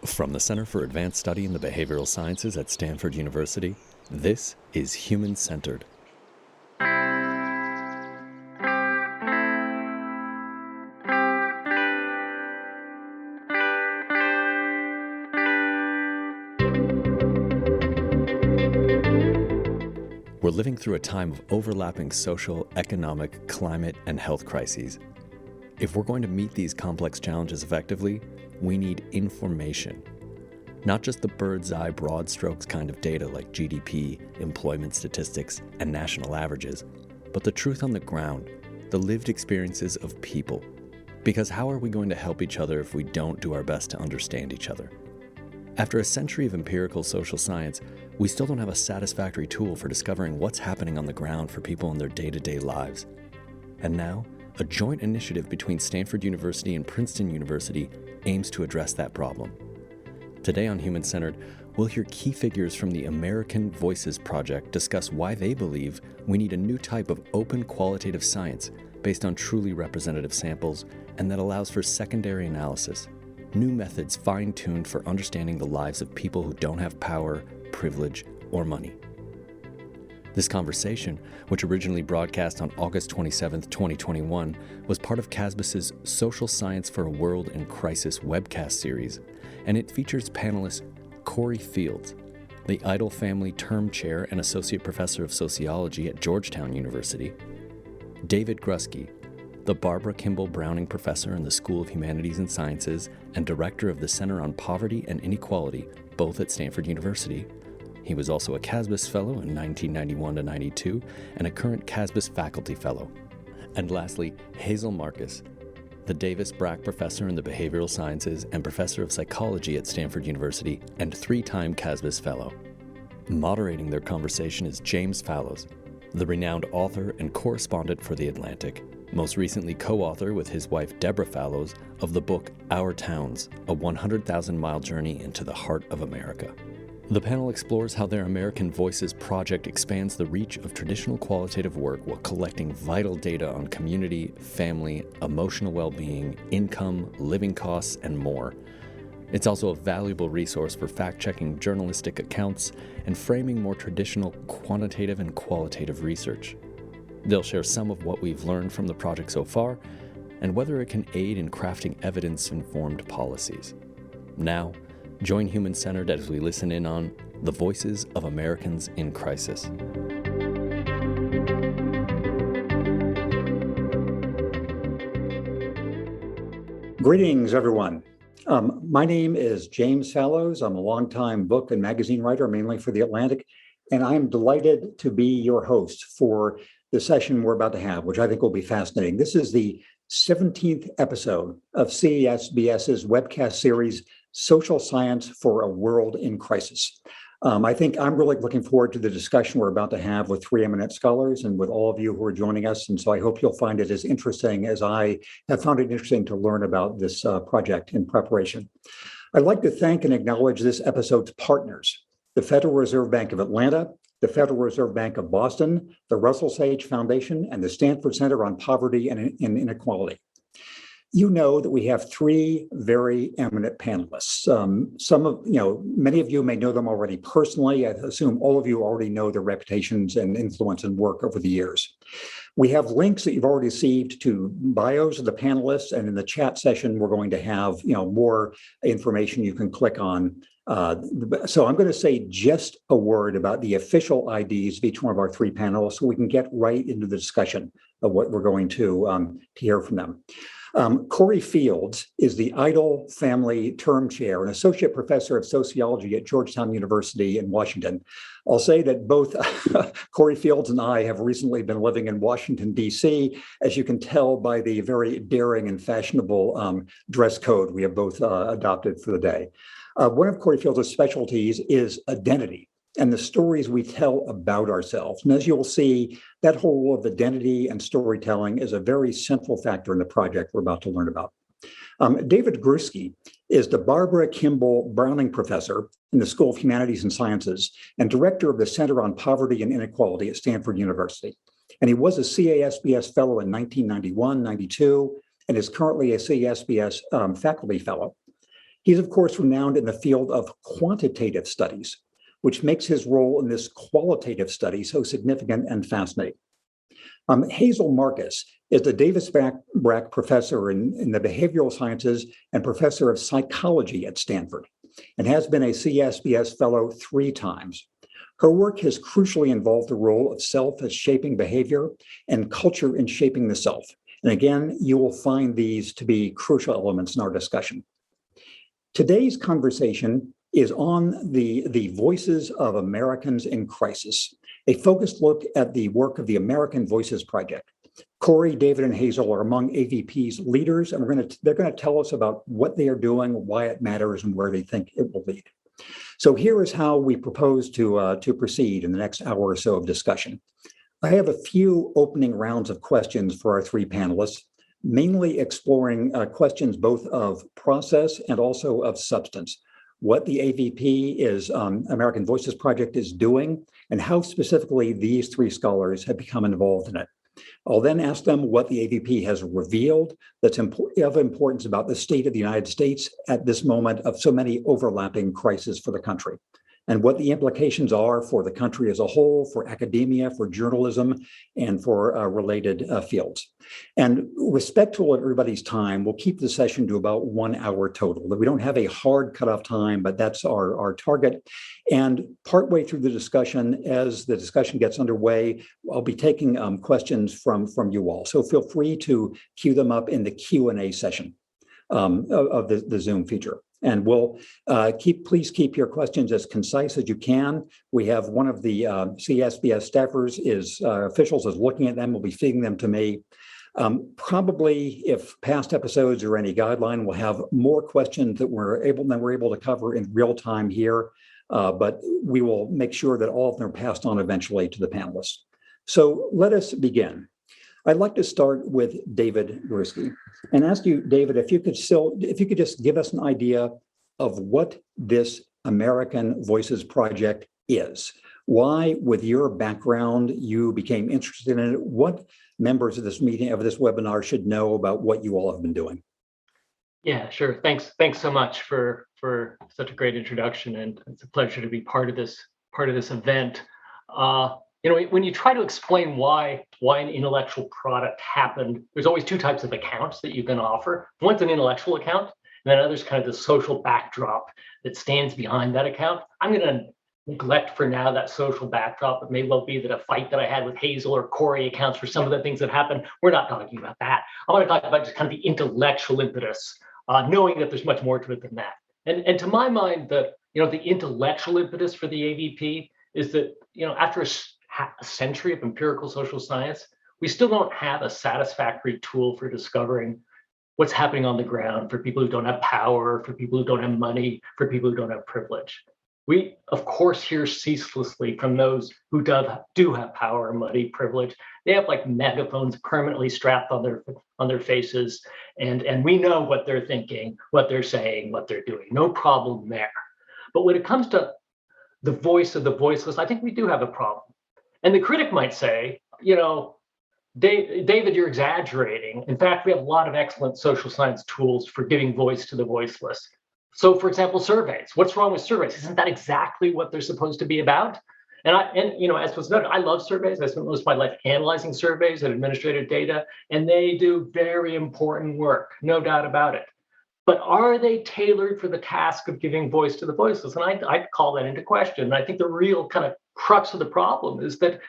From the Center for Advanced Study in the Behavioral Sciences at Stanford University, this is Human-Centered. We're living through a time of overlapping social, economic, climate, and health crises. If we're going to meet these complex challenges effectively, we need information. Not just the bird's eye broad strokes kind of data like GDP, employment statistics, and national averages, but the truth on the ground, the lived experiences of people. Because how are we going to help each other if we don't do our best to understand each other? After a century of empirical social science, we still don't have a satisfactory tool for discovering what's happening on the ground for people in their day-to-day lives. And now, a joint initiative between Stanford University and Princeton University aims to address that problem. Today on Human-Centered, we'll hear key figures from the American Voices Project discuss why they believe we need a new type of open qualitative science based on truly representative samples and that allows for secondary analysis, new methods fine-tuned for understanding the lives of people who don't have power, privilege, or money. This conversation, which originally broadcast on August 27, 2021, was part of CASBS's Social Science for a World in Crisis webcast series, and it features panelists Corey Fields, the Idle Family Term Chair and Associate Professor of Sociology at Georgetown University, David Grusky, the Barbara Kimball Browning Professor in the School of Humanities and Sciences and Director of the Center on Poverty and Inequality, both at Stanford University. He was also a CASBS Fellow in 1991 to 92 and a current CASBS Faculty Fellow. And lastly, Hazel Markus, the Davis Brack Professor in the Behavioral Sciences and Professor of Psychology at Stanford University and three-time CASBS Fellow. Moderating their conversation is James Fallows, the renowned author and correspondent for The Atlantic, most recently co-author with his wife Deborah Fallows of the book Our Towns, a 100,000-mile journey into the heart of America. The panel explores how their American Voices project expands the reach of traditional qualitative work while collecting vital data on community, family, emotional well-being, income, living costs, and more. It's also a valuable resource for fact-checking journalistic accounts and framing more traditional quantitative and qualitative research. They'll share some of what we've learned from the project so far and whether it can aid in crafting evidence-informed policies. Now, join Human-Centered as we listen in on the voices of Americans in crisis. Greetings, everyone. My name is James Fallows. I'm a longtime book and magazine writer, mainly for The Atlantic, and I'm delighted to be your host for the session we're about to have, which I think will be fascinating. This is the 17th episode of CASBS's webcast series, Social Science for a World in Crisis. I think I'm really looking forward to the discussion we're about to have with three eminent scholars and with all of you who are joining us. And so I hope you'll find it as interesting as I have found it interesting to learn about this project in preparation. I'd like to thank and acknowledge this episode's partners, the Federal Reserve Bank of Atlanta, the Federal Reserve Bank of Boston, the Russell Sage Foundation, and the Stanford Center on Poverty and Inequality. You know that we have three very eminent panelists. Many of you may know them already personally. I assume all of you already know their reputations and influence and work over the years. We have links that you've already received to bios of the panelists, and in the chat session, we're going to have more information you can click on. So I'm going to say just a word about the official IDs of each one of our three panelists so we can get right into the discussion of what we're going to hear from them. Corey Fields is the Idle Family Term Chair and Associate Professor of Sociology at Georgetown University in Washington. I'll say that both Corey Fields and I have recently been living in Washington, D.C., as you can tell by the very daring and fashionable dress code we have both adopted for the day. One of Corey Fields' specialties is identity and the stories we tell about ourselves. And as you'll see, that whole role of identity and storytelling is a very central factor in the project we're about to learn about. David Grusky is the Barbara Kimball Browning Professor in the School of Humanities and Sciences and Director of the Center on Poverty and Inequality at Stanford University. And he was a CASBS Fellow in 1991, 92, and is currently a CASBS Faculty Fellow. He's, of course, renowned in the field of quantitative studies, which makes his role in this qualitative study so significant and fascinating. Hazel Markus is the Davis Brack Professor in the Behavioral Sciences and Professor of Psychology at Stanford, and has been a CASBS Fellow 3 times. Her work has crucially involved the role of self as shaping behavior and culture in shaping the self. And again, you will find these to be crucial elements in our discussion. Today's conversation is on the Voices of Americans in Crisis, a focused look at the work of the American Voices Project. Corey, David, and Hazel are among AVP's leaders, and they're going to tell us about what they are doing, why it matters, and where they think it will lead. So here is how we propose to proceed in the next hour or so of discussion. I have a few opening rounds of questions for our 3 panelists, mainly exploring questions both of process and also of substance. What the AVP is, American Voices Project is doing, and how specifically these 3 scholars have become involved in it. I'll then ask them what the AVP has revealed that's of importance about the state of the United States at this moment of so many overlapping crises for the country, and what the implications are for the country as a whole, for academia, for journalism, and for related fields. And respectful of everybody's time, we'll keep the session to about 1 hour total. We don't have a hard cutoff time, but that's our target. And partway through the discussion, as the discussion gets underway, I'll be taking questions from you all. So feel free to queue them up in the Q&A session of the Zoom feature. And we'll please keep your questions as concise as you can. We have one of the CSBS staffers officials is looking at them. Will be feeding them to me. Probably, if past episodes are any guideline, we'll have more questions that we're able to cover in real time here. But we will make sure that all of them are passed on eventually to the panelists. So let us begin. I'd like to start with David Grusky and ask you, David, if you could just give us an idea of what this American Voices Project is. Why, with your background, you became interested in it. What members of this webinar should know about what you all have been doing? Yeah, sure. Thanks so much for such a great introduction, and it's a pleasure to be part of this event. When you try to explain why an intellectual product happened, there's always 2 types of accounts that you can offer. One's an intellectual account, and then others kind of the social backdrop that stands behind that account. I'm going to neglect for now that social backdrop. It may well be that a fight that I had with Hazel or Corey accounts for some of the things that happened. We're not talking about that. I want to talk about just kind of the intellectual impetus, knowing that there's much more to it than that. And to my mind, the intellectual impetus for the AVP is that, after a century of empirical social science, we still don't have a satisfactory tool for discovering what's happening on the ground for people who don't have power, for people who don't have money, for people who don't have privilege. We, of course, hear ceaselessly from those who do have power, money, privilege. They have like megaphones permanently strapped on their faces, and we know what they're thinking, what they're saying, what they're doing. No problem there. But when it comes to the voice of the voiceless, I think we do have a problem. And the critic might say, David, you're exaggerating. In fact, we have a lot of excellent social science tools for giving voice to the voiceless. So, for example, surveys. What's wrong with surveys? Isn't that exactly what they're supposed to be about? And as was noted, I love surveys. I spent most of my life analyzing surveys and administrative data, and they do very important work, no doubt about it. But are they tailored for the task of giving voice to the voiceless? And I'd call that into question. And I think the real kind of crux of the problem is that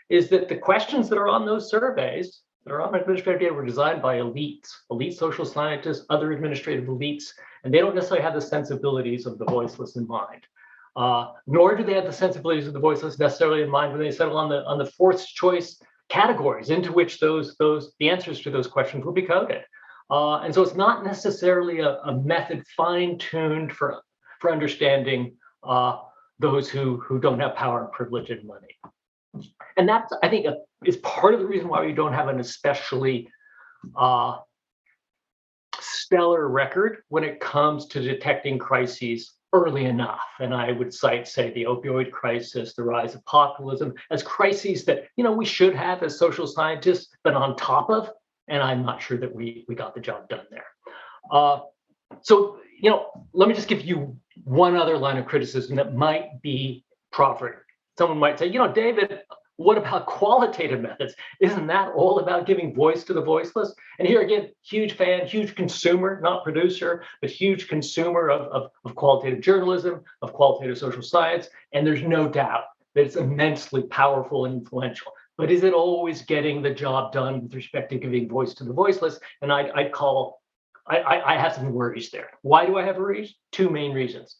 the questions that are on those surveys, that are on administrative data, were designed by elite social scientists, other administrative elites, and they don't necessarily have the sensibilities of the voiceless in mind. Nor do they have the sensibilities of the voiceless necessarily in mind when they settle on the 4th choice categories into which the answers to those questions will be coded. And so it's not necessarily a method fine-tuned for understanding those who don't have power and privilege and money. And that's, I think, is part of the reason why we don't have an especially stellar record when it comes to detecting crises early enough. And I would cite, say, the opioid crisis, the rise of populism, as crises that, we should have as social scientists been on top of. And I'm not sure that we got the job done there. So let me just give you one other line of criticism that might be proffered. Someone might say, David, what about qualitative methods? Isn't that all about giving voice to the voiceless? And here again, huge fan, huge consumer, not producer, but huge consumer of qualitative journalism, of qualitative social science. And there's no doubt that it's immensely powerful and influential. But is it always getting the job done with respect to giving voice to the voiceless? And I have some worries there. Why do I have worries? Two main reasons.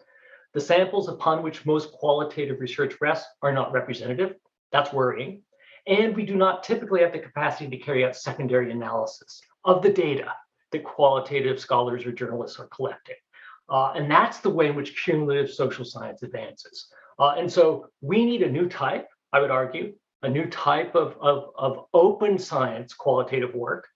The samples upon which most qualitative research rests are not representative. That's worrying. And we do not typically have the capacity to carry out secondary analysis of the data that qualitative scholars or journalists are collecting. And that's the way in which cumulative social science advances. And so we need a new type, I would argue, a new type of open science qualitative work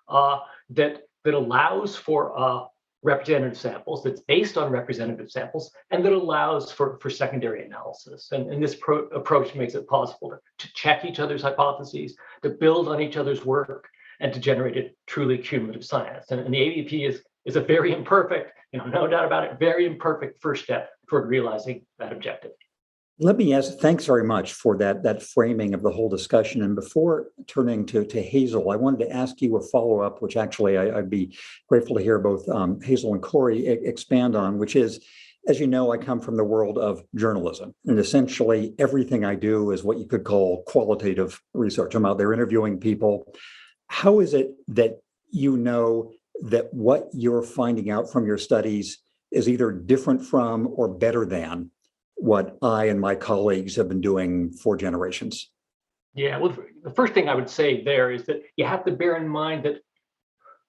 that allows for representative samples, that's based on representative samples, and that allows for secondary analysis. And this approach makes it possible to check each other's hypotheses, to build on each other's work, and to generate a truly cumulative science. And the AVP is a very imperfect, no doubt about it, very imperfect first step toward realizing that objective. Let me ask, thanks very much for that framing of the whole discussion. And before turning to Hazel, I wanted to ask you a follow-up, which actually I'd be grateful to hear both Hazel and Corey expand on, which is, as you know, I come from the world of journalism. And essentially everything I do is what you could call qualitative research. I'm out there interviewing people. How is it that you know that what you're finding out from your studies is either different from or better than what I and my colleagues have been doing for generations? Yeah, well, the first thing I would say there is that you have to bear in mind that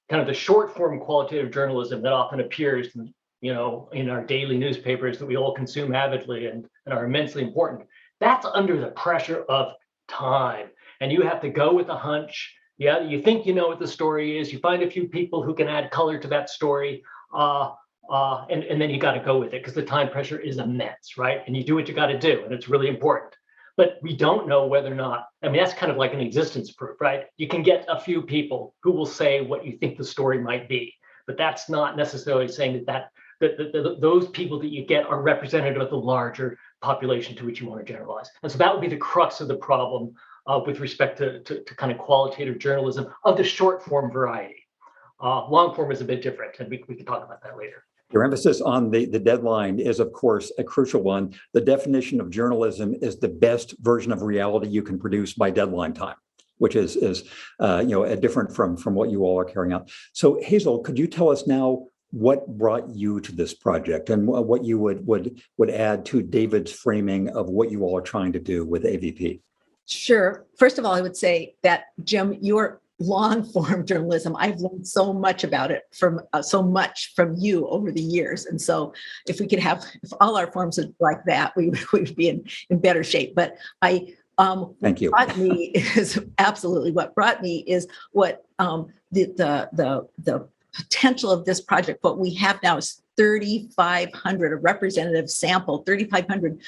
kind of the short form qualitative journalism that often appears, in our daily newspapers that we all consume avidly and are immensely important, that's under the pressure of time. And you have to go with a hunch. Yeah, you think you know what the story is. You find a few people who can add color to that story. And then you got to go with it because the time pressure is immense, right? And you do what you got to do, and it's really important. But we don't know whether or not, that's kind of like an existence proof, right? You can get a few people who will say what you think the story might be, but that's not necessarily saying that those people that you get are representative of the larger population to which you want to generalize. And so that would be the crux of the problem with respect to kind of qualitative journalism of the short form variety. Long form is a bit different, and we can talk about that later. Your emphasis on the deadline is, of course, a crucial one. The definition of journalism is the best version of reality you can produce by deadline time, which is different from what you all are carrying out. So, Hazel, could you tell us now what brought you to this project and what you would add to David's framing of what you all are trying to do with AVP? Sure. First of all, I would say that, Jim, your long form journalism, I've learned so much about it from you over the years. And so if all our forms are like that, we would be in better shape. But thank you. What brought me is what the potential of this project. What we have now is 3,500, a representative sample, 3,500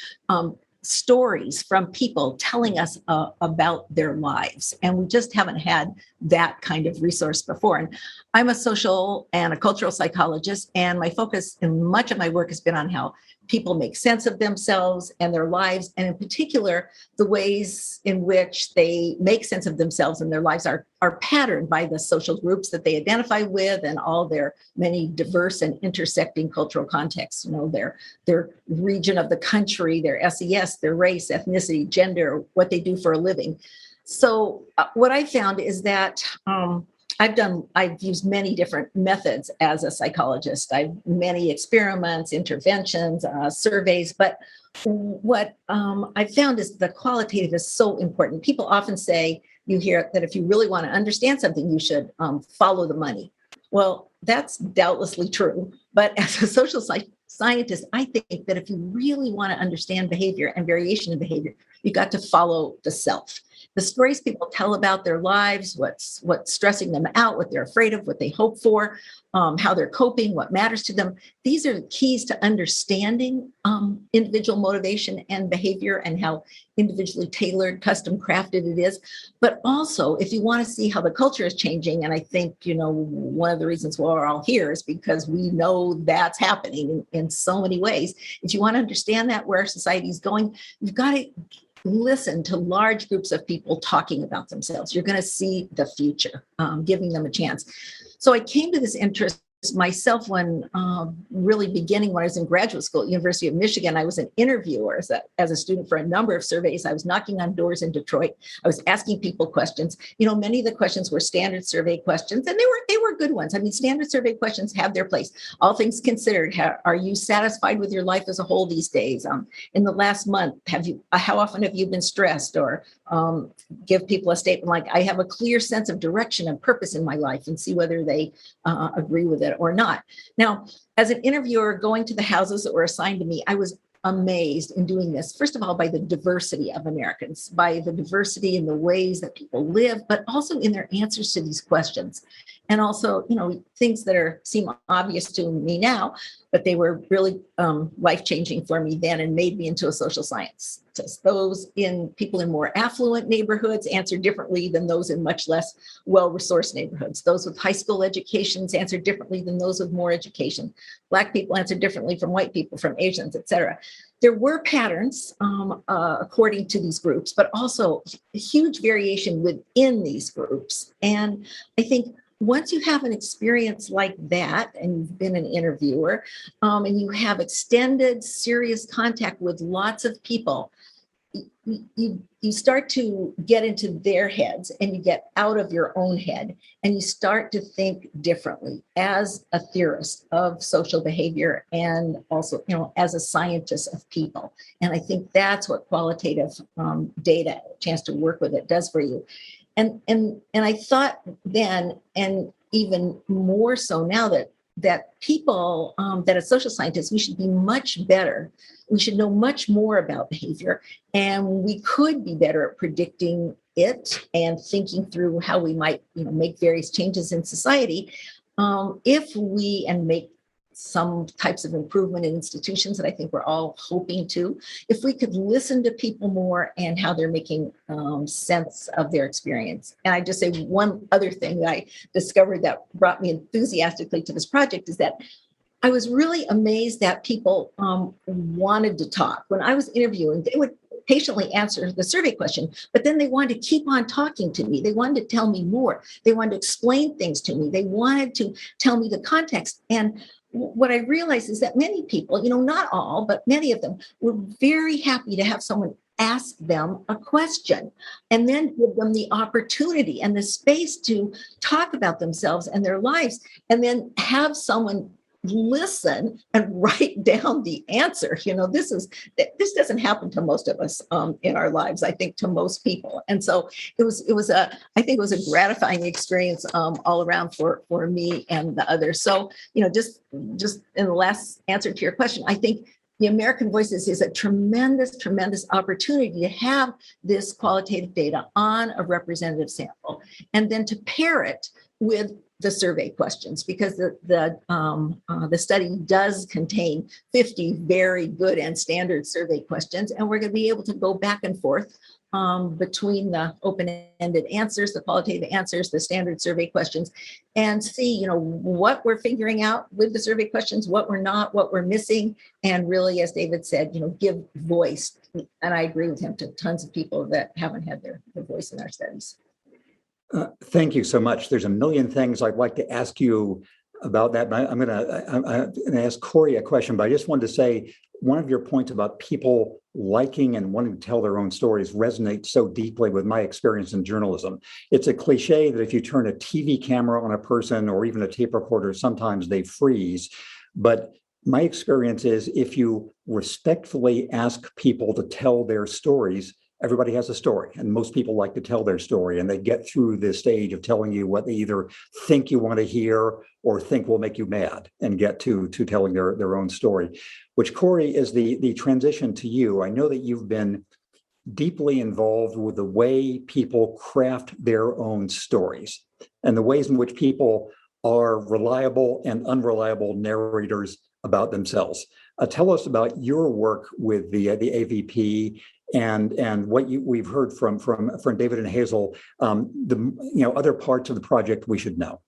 stories from people telling us about their lives. And we just haven't had that kind of resource before. And I'm a social and a cultural psychologist, and my focus in much of my work has been on how people make sense of themselves and their lives, and in particular, the ways in which they make sense of themselves and their lives are patterned by the social groups that they identify with and all their many diverse and intersecting cultural contexts, their region of the country, their SES, their race, ethnicity, gender, what they do for a living. So what I found is that I've used many different methods as a psychologist. I've many experiments, interventions, surveys, but what I found is the qualitative is so important. People often say, you hear that if you really want to understand something, you should follow the money. Well, that's doubtlessly true. But as a social scientist, I think that if you really want to understand behavior and variation in behavior, you got to follow the self. The stories people tell about their lives, what's stressing them out, what they're afraid of, what they hope for, how they're coping, what matters to them. These are keys to understanding individual motivation and behavior and how individually tailored, custom crafted it is. But also, if you want to see how the culture is changing, and I think, one of the reasons why we're all here is because we know that's happening in so many ways. If you want to understand that, where our society is going, you've got to listen to large groups of people talking about themselves. You're going to see the future, giving them a chance. So I came to this interest myself when really beginning when I was in graduate school at University of Michigan. I was an interviewer as a student for a number of surveys. I was knocking on doors in Detroit. I was asking people questions. Many of the questions were standard survey questions, and they were good ones. I mean, standard survey questions have their place. All things considered, are you satisfied with your life as a whole these days? In the last month, how often have you been stressed? Or give people a statement like, I have a clear sense of direction and purpose in my life, and see whether they agree with it or not. Now, as an interviewer going to the houses that were assigned to me, I was amazed in doing this, first of all, by the diversity of Americans, by the diversity in the ways that people live, but also in their answers to these questions. And also, things that seem obvious to me now, but they were really life-changing for me then and made me into a social scientist. People in more affluent neighborhoods answer differently than those in much less well-resourced neighborhoods. Those with high school educations answer differently than those with more education. Black people answer differently from white people, from Asians, et cetera. There were patterns according to these groups, but also a huge variation within these groups. And I think once you have an experience like that, and you've been an interviewer, and you have extended, serious contact with lots of people, you start to get into their heads, and you get out of your own head, and you start to think differently as a theorist of social behavior, and also, as a scientist of people. And I think that's what qualitative data, a chance to work with it, does for you. And I thought then, and even more so now, that people, that as social scientists, we should be much better. We should know much more about behavior, and we could be better at predicting it and thinking through how we might, make various changes in society, and make some types of improvement in institutions that I think we're all hoping to, if we could listen to people more and how they're making sense of their experience. And I just say one other thing that I discovered that brought me enthusiastically to this project is that I was really amazed that people wanted to talk. When I was interviewing, they would patiently answer the survey question, but then they wanted to keep on talking to me. They wanted to tell me more. They wanted to explain things to me. They wanted to tell me the context. And what I realized is that many people, not all, but many of them were very happy to have someone ask them a question and then give them the opportunity and the space to talk about themselves and their lives, and then have someone listen and write down the answer. This doesn't happen to most of us in our lives, I think, to most people. And so I think it was a gratifying experience all around for me and the others. So, just in the last answer to your question, I think the American Voices is a tremendous, tremendous opportunity to have this qualitative data on a representative sample, and then to pair it with the survey questions, because the study does contain 50 very good and standard survey questions, and we're going to be able to go back and forth between the open-ended answers, the qualitative answers, the standard survey questions, and see, what we're figuring out with the survey questions, what we're not, what we're missing, and really, as David said, give voice. And I agree with him, to tons of people that haven't had their voice in our studies. Thank you so much. There's a million things I'd like to ask you about that, but I'm going to ask Corey a question, but I just wanted to say one of your points about people liking and wanting to tell their own stories resonates so deeply with my experience in journalism. It's a cliche that if you turn a TV camera on a person or even a tape recorder, sometimes they freeze. But my experience is if you respectfully ask people to tell their stories, everybody has a story, and most people like to tell their story, and they get through this stage of telling you what they either think you want to hear or think will make you mad, and get to telling their own story, which, Corey, is the transition to you. I know that you've been deeply involved with the way people craft their own stories and the ways in which people are reliable and unreliable narrators about themselves. Tell us about your work with the AVP and what we've heard from David and Hazel. The other parts of the project we should know.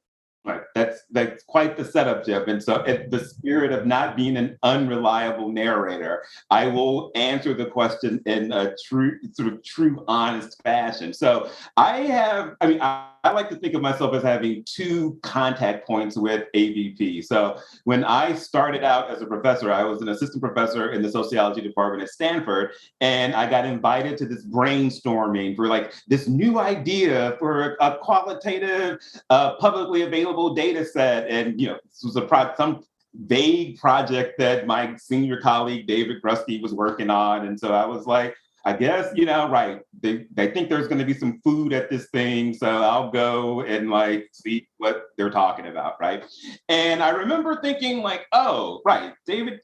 Right, that's quite the setup, Jeff. And so, in the spirit of not being an unreliable narrator, I will answer the question in a true, honest fashion. So, I like to think of myself as having two contact points with AVP. So, when I started out as a professor, I was an assistant professor in the sociology department at Stanford, and I got invited to this brainstorming for like this new idea for a qualitative, publicly available data set. And, this was some vague project that my senior colleague, David Grusky, was working on. And so I was like, I guess, right, they think there's going to be some food at this thing, so I'll go and like see what they're talking about, right? And I remember thinking like, oh, right, David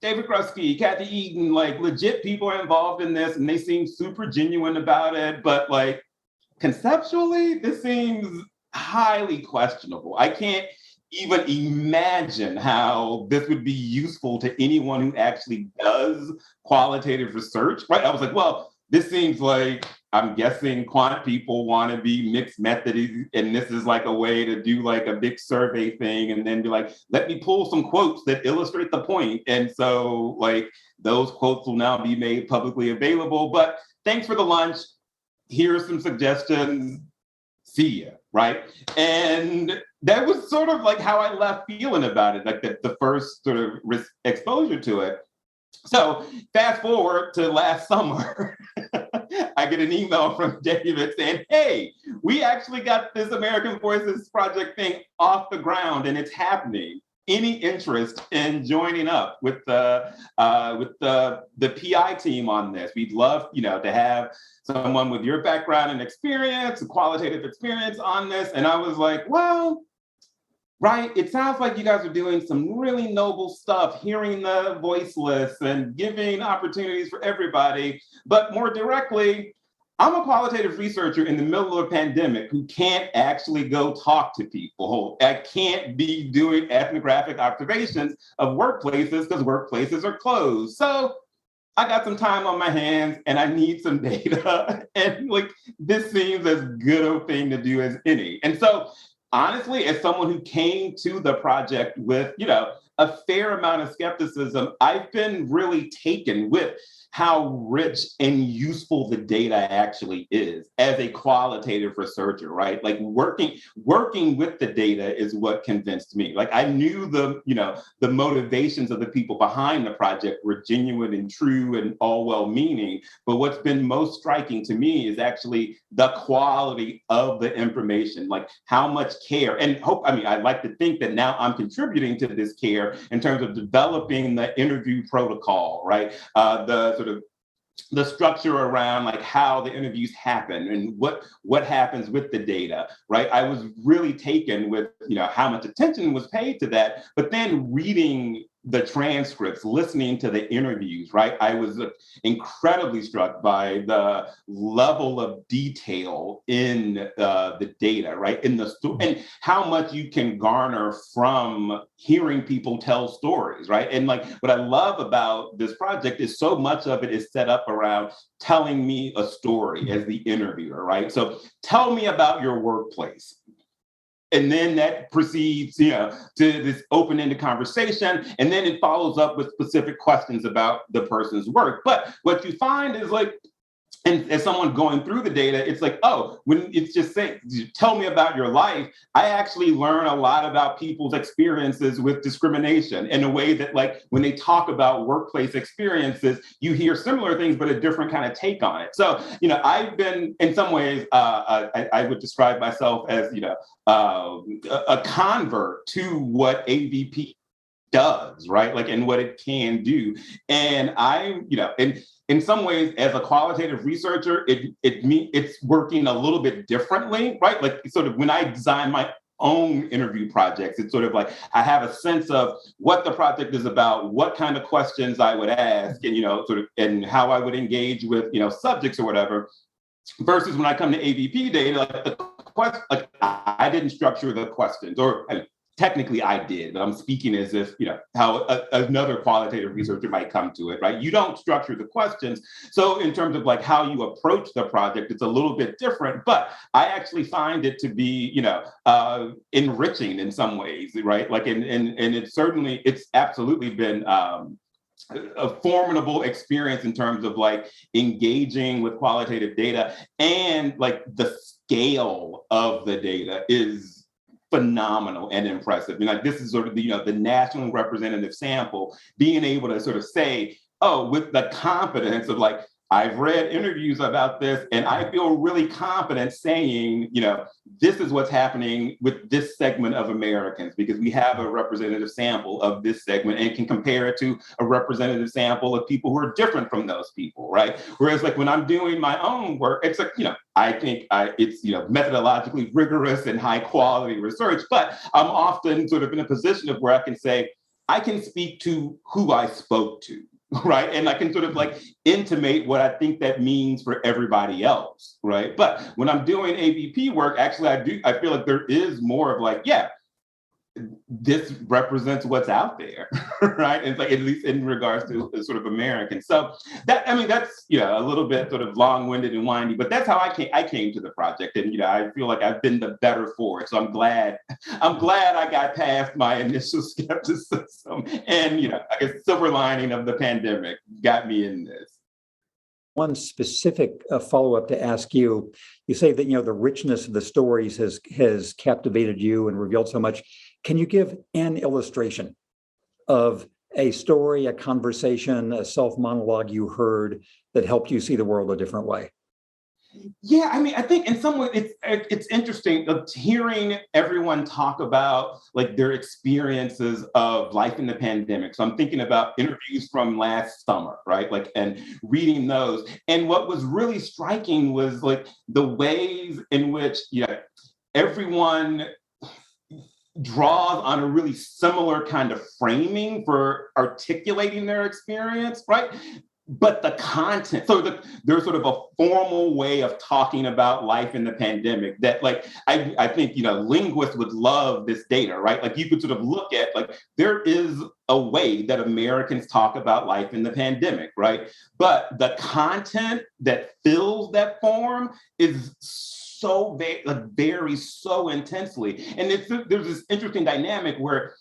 Grusky, Kathy Eaton, like legit people are involved in this and they seem super genuine about it, but like conceptually, this seems highly questionable. I can't even imagine how this would be useful to anyone who actually does qualitative research, right? I was like, well, this seems like, I'm guessing quant people want to be mixed method, and this is like a way to do like a big survey thing and then be like, let me pull some quotes that illustrate the point. And so like those quotes will now be made publicly available, but thanks for the lunch. Here are some suggestions. See ya, right? And that was sort of like how I left feeling about it, like the first sort of exposure to it. So fast forward to last summer, I get an email from David saying, hey, we actually got this American Voices Project thing off the ground and it's happening. Any interest in joining up with the PI team on this? We'd love, to have someone with your background and experience, qualitative experience on this. And I was like, well, right, it sounds like you guys are doing some really noble stuff, hearing the voiceless and giving opportunities for everybody. But more directly, I'm a qualitative researcher in the middle of a pandemic who can't actually go talk to people. I can't be doing ethnographic observations of workplaces because workplaces are closed. So I got some time on my hands and I need some data. And like, this seems as good a thing to do as any. And so honestly, as someone who came to the project with, a fair amount of skepticism, I've been really taken with how rich and useful the data actually is as a qualitative researcher, right? Like working with the data is what convinced me. Like I knew the motivations of the people behind the project were genuine and true and all well-meaning. But what's been most striking to me is actually the quality of the information, like how much care and hope. I'd like to think that now I'm contributing to this care in terms of developing the interview protocol, right? The structure around like how the interviews happen and what happens with the data, right? I was really taken with, how much attention was paid to that, but then reading the transcripts, listening to the interviews, right? I was incredibly struck by the level of detail in the data, right? And how much you can garner from hearing people tell stories, right? And like what I love about this project is so much of it is set up around telling me a story as the interviewer, right? So tell me about your workplace. And then that proceeds, to this open-ended conversation. And then it follows up with specific questions about the person's work. But what you find is like, and as someone going through the data, it's like, oh, when it's just saying, tell me about your life, I actually learn a lot about people's experiences with discrimination in a way that like, when they talk about workplace experiences, you hear similar things, but a different kind of take on it. So, I've been, in some ways, I would describe myself as, a convert to what AVP does, right? Like, and what it can do. And I'm, in some ways, as a qualitative researcher, it's working a little bit differently, right? Like sort of when I design own interview projects. It's sort of like I have a sense of what the project is about, what kind of questions I would ask, and sort of, and how I would engage with subjects or whatever. Versus when I come to AVP data, like the question, like I didn't structure the questions, or technically I did, but I'm speaking as if, how another qualitative researcher might come to it, right? You don't structure the questions. So in terms of like how you approach the project, it's a little bit different, but I actually find it to be, enriching in some ways, right? Like, and it's absolutely been, a formidable experience in terms of like engaging with qualitative data, and like the scale of the data is phenomenal and impressive. And like this is sort of the national representative sample, being able to sort of say, oh, with the confidence of like, I've read interviews about this and I feel really confident saying, this is what's happening with this segment of Americans, because we have a representative sample of this segment and can compare it to a representative sample of people who are different from those people, right? Whereas like when I'm doing my own work, it's like, I think it's methodologically rigorous and high quality research, but I'm often sort of in a position of where I can say, I can speak to who I spoke to. Right. And I can sort of like intimate what I think that means for everybody else. Right. But when I'm doing AVP work, actually, I feel like there is more of like, this represents what's out there. Right. And it's like, at least in regards to sort of Americans. So that's, a little bit sort of long-winded and windy, but that's how I came to the project. And, I feel like I've been the better for it. So I'm glad I got past my initial skepticism, and, I guess silver lining of the pandemic got me in this. One specific follow-up to ask you. You say that, the richness of the stories has captivated you and revealed so much. Can you give an illustration of a story, a conversation, a self-monologue you heard that helped you see the world a different way? Yeah, I think in some ways it's interesting hearing everyone talk about like their experiences of life in the pandemic. So I'm thinking about interviews from last summer, right? Like, and reading those. And what was really striking was like the ways in which, everyone draws on a really similar kind of framing for articulating their experience, right? But the content, so there's sort of a formal way of talking about life in the pandemic that like, I think, linguists would love this data, right? Like you could sort of look at like, there is a way that Americans talk about life in the pandemic, right? But the content that fills that form is so varies so intensely. And there's this interesting dynamic where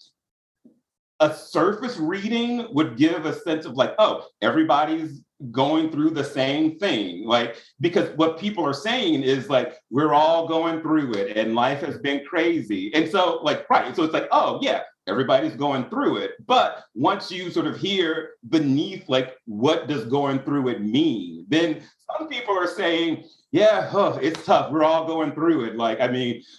a surface reading would give a sense of like, oh, everybody's going through the same thing. Like, because what people are saying is like, we're all going through it and life has been crazy. And so like, right. So it's like, oh yeah, everybody's going through it. But once you sort of hear beneath, like, what does going through it mean? Then some people are saying, yeah, it's tough. We're all going through it. Like,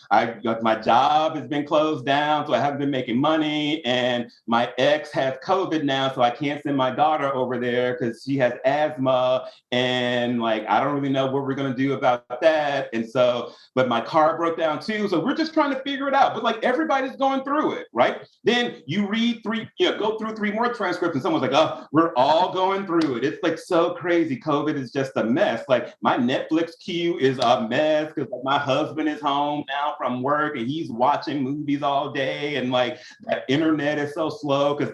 my job has been closed down, so I haven't been making money. And my ex has COVID now, so I can't send my daughter over there because she has asthma. And like, I don't really know what we're going to do about that. And so, but my car broke down too. So we're just trying to figure it out. But like, everybody's going through it, right? Then you read go through 3 more transcripts and someone's like, oh, we're all going through it. It's like so crazy. COVID is just a mess. Like my Netflix queue is a mess because my husband is home now from work and he's watching movies all day. And like that internet is so slow because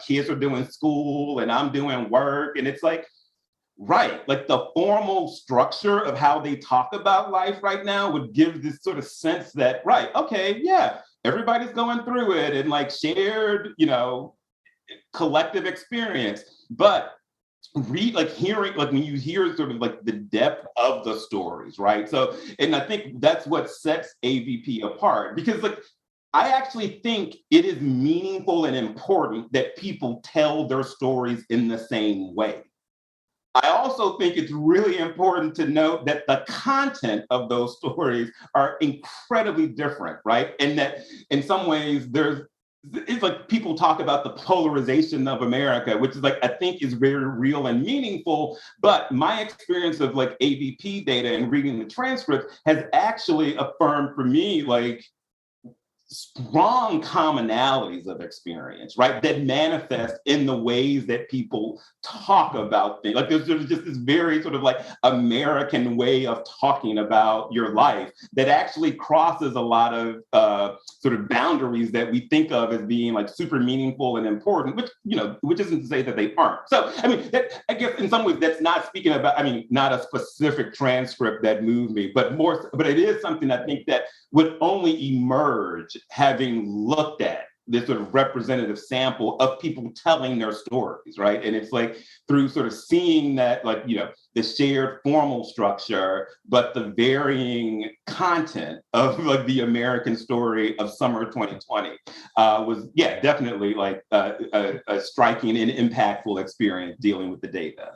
kids are doing school and I'm doing work. And it's like, right, like the formal structure of how they talk about life right now would give this sort of sense that, right, okay, yeah, everybody's going through it and like shared, collective experience. But hearing, like when you hear sort of like the depth of the stories, right? So, and I think that's what sets AVP apart, because like, I actually think it is meaningful and important that people tell their stories in the same way. I also think it's really important to note that the content of those stories are incredibly different, right? And that in some ways it's like people talk about the polarization of America, which is like, I think is very real and meaningful. But my experience of like AVP data and reading the transcript has actually affirmed for me, like, strong commonalities of experience, right, that manifest in the ways that people talk about things. Like there's just this very sort of like American way of talking about your life that actually crosses a lot of sort of boundaries that we think of as being like super meaningful and important, which isn't to say that they aren't. So, I mean, I guess in some ways that's not speaking about, not a specific transcript that moved me, but it is something I think that would only emerge having looked at this sort of representative sample of people telling their stories, right? And it's like through sort of seeing that, like, the shared formal structure, but the varying content of like the American story of summer 2020 was, definitely like a striking and impactful experience dealing with the data.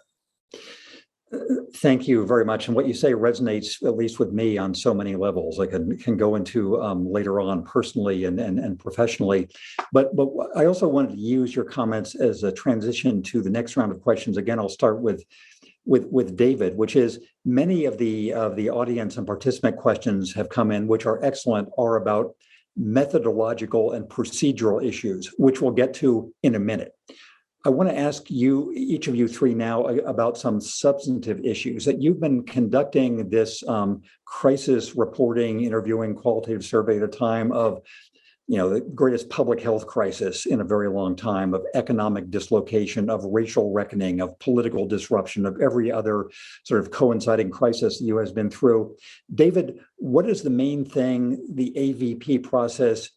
Thank you very much. And what you say resonates, at least with me, on so many levels. I can go into later on personally and professionally. But I also wanted to use your comments as a transition to the next round of questions. Again, I'll start with David, which is many of the audience and participant questions have come in, which are excellent, are about methodological and procedural issues, which we'll get to in a minute. I want to ask you, each of you three now, about some substantive issues that you've been conducting this crisis reporting, interviewing, qualitative survey at a time of, the greatest public health crisis in a very long time, of economic dislocation, of racial reckoning, of political disruption, of every other sort of coinciding crisis the U.S. has been through. David, what is the main thing the AVP process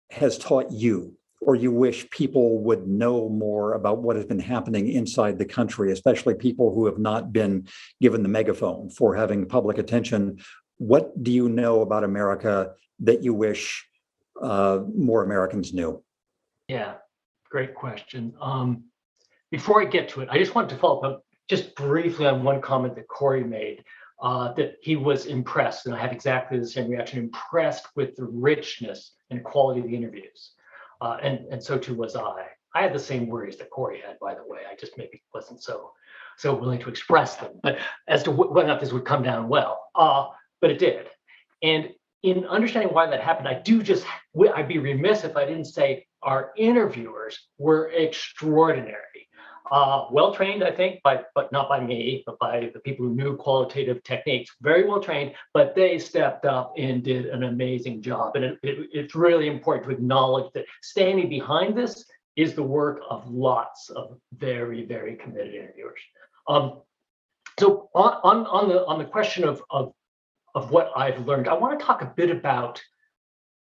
has taught you, or you wish people would know more about what has been happening inside the country, especially people who have not been given the megaphone for having public attention? What do you know about America that you wish more Americans knew? Yeah, great question. Before I get to it, I just wanted to follow up just briefly on one comment that Corey made, that he was impressed, and I had exactly the same reaction, impressed with the richness and quality of the interviews. And so too was I. I had the same worries that Corey had, by the way. I just maybe wasn't so willing to express them, but as to whether or not this would come down well. But it did. And in understanding why that happened, I'd be remiss if I didn't say our interviewers were extraordinary. Well trained, I think, but not by me, but by the people who knew qualitative techniques. Very well trained, but they stepped up and did an amazing job. And it's really important to acknowledge that standing behind this is the work of lots of very, very committed interviewers. So on the question of what I've learned, I want to talk a bit about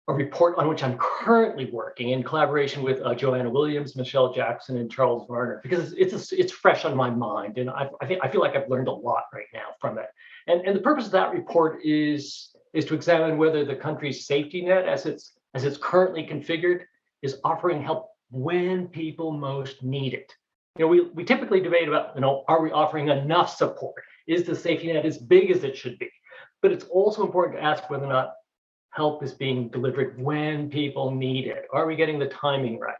a report on which I'm currently working in collaboration with Joanna Williams, Michelle Jackson, and Charles Varner, because it's fresh on my mind, and I feel like I've learned a lot right now from it. And the purpose of that report is to examine whether the country's safety net, as it's currently configured, is offering help when people most need it. We typically debate about, are we offering enough support? Is the safety net as big as it should be? But it's also important to ask whether or not help is being delivered when people need it. Are we getting the timing right?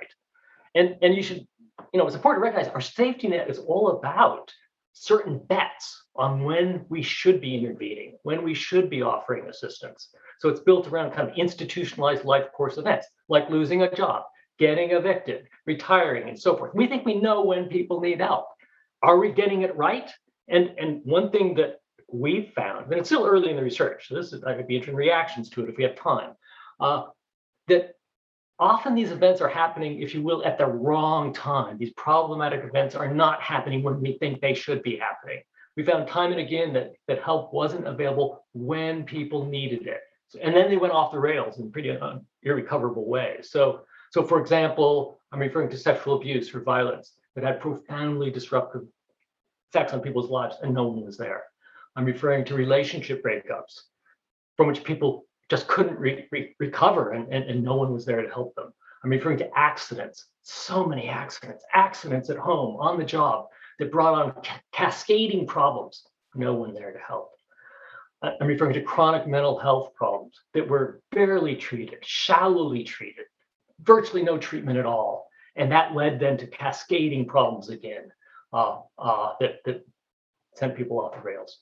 And you should, it's important to recognize our safety net is all about certain bets on when we should be intervening, when we should be offering assistance. So it's built around kind of institutionalized life course events, like losing a job, getting evicted, retiring, and so forth. We think we know when people need help. Are we getting it right? And one thing that we've found, and it's still early in the research, so I could be interested in reactions to it if we have time, that often these events are happening, if you will, at the wrong time. These problematic events are not happening when we think they should be happening. We found time and again that help wasn't available when people needed it. And then they went off the rails in pretty irrecoverable ways. So for example, I'm referring to sexual abuse or violence that had profoundly disruptive effects on people's lives and no one was there. I'm referring to relationship breakups from which people just couldn't recover and no one was there to help them. I'm referring to accidents, so many accidents at home, on the job, that brought on cascading problems, no one there to help. I'm referring to chronic mental health problems that were barely treated, shallowly treated, virtually no treatment at all. And that led then to cascading problems again that sent people off the rails.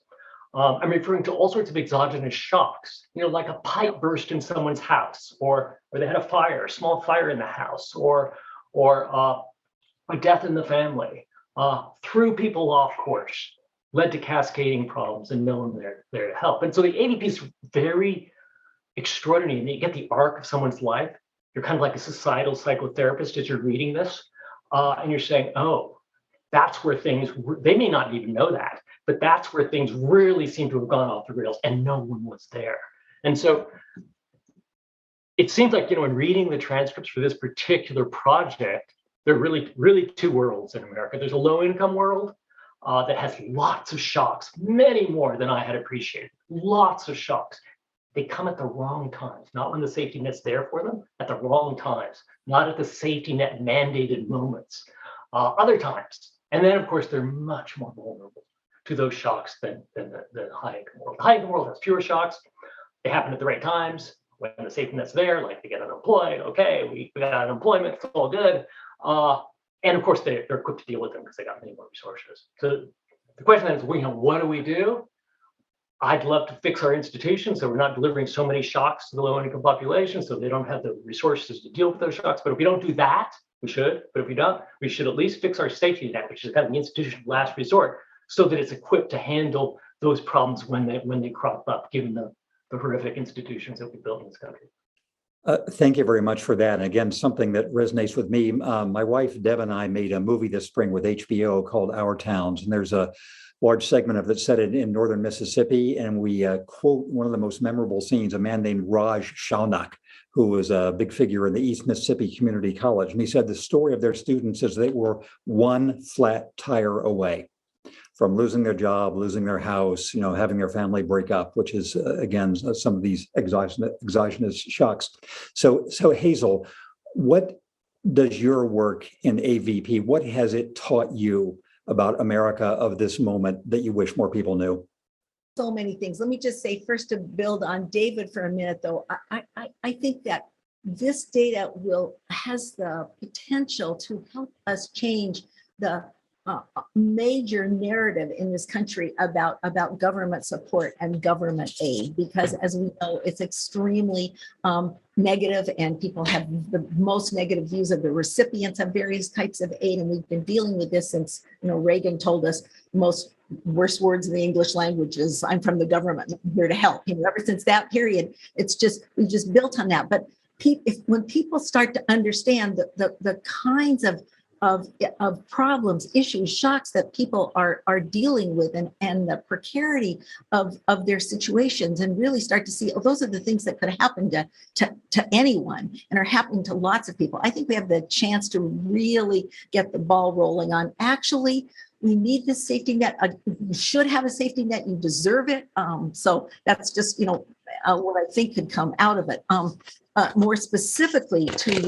I'm referring to all sorts of exogenous shocks, like a pipe burst in someone's house, or they had a small fire in the house, or a death in the family, threw people off course, led to cascading problems, and no one there to help. And so the AVP is very extraordinary. And you get the arc of someone's life. You're kind of like a societal psychotherapist as you're reading this, and you're saying, oh, that's where they may not even know that, but that's where things really seem to have gone off the rails and no one was there. And so it seems like, in reading the transcripts for this particular project, there are really two worlds in America. There's a low-income world that has lots of shocks, many more than I had appreciated, lots of shocks. They come at the wrong times, not when the safety net's there for them, at the wrong times, not at the safety net mandated moments, other times. And then, of course, they're much more vulnerable to those shocks than the high-income world. The high-income world has fewer shocks. They happen at the right times when the safety net's there, like they get unemployed. Okay, we got unemployment, it's all good. And of course, they're equipped to deal with them because they got many more resources. So the question is, what do we do? I'd love to fix our institutions so we're not delivering so many shocks to the low-income population, so they don't have the resources to deal with those shocks. But if we don't do that, we should. But if we don't, we should at least fix our safety net, which is kind of the institution of last resort, so that it's equipped to handle those problems when they crop up, given the horrific institutions that we built in this country. Thank you very much for that. And again, something that resonates with me. My wife, Deb, and I made a movie this spring with HBO called Our Towns. And there's a large segment of it set in northern Mississippi. And we quote one of the most memorable scenes, a man named Raj Shaunak, who was a big figure in the East Mississippi Community College. And he said the story of their students is they were one flat tire away from losing their job, losing their house, having their family break up, which is, again, some of these exogenous shocks. So Hazel, what does your work in AVP, what has it taught you about America of this moment that you wish more people knew? So many things. Let me just say first, to build on David for a minute, though, I think that this data has the potential to help us change the major narrative in this country about government support and government aid, because as we know, it's extremely negative, and people have the most negative views of the recipients of various types of aid. And we've been dealing with this since, Reagan told us most worst words in the English language is, I'm from the government, I'm here to help. Ever since that period, we've just built on that. But when people start to understand the kinds of problems, issues, shocks that people are dealing with, and the precarity of their situations, and really start to see, those are the things that could happen to anyone and are happening to lots of people. I think we have the chance to really get the ball rolling on, actually, we need this safety net. You should have a safety net. You deserve it. So that's just, what I think could come out of it. More specifically to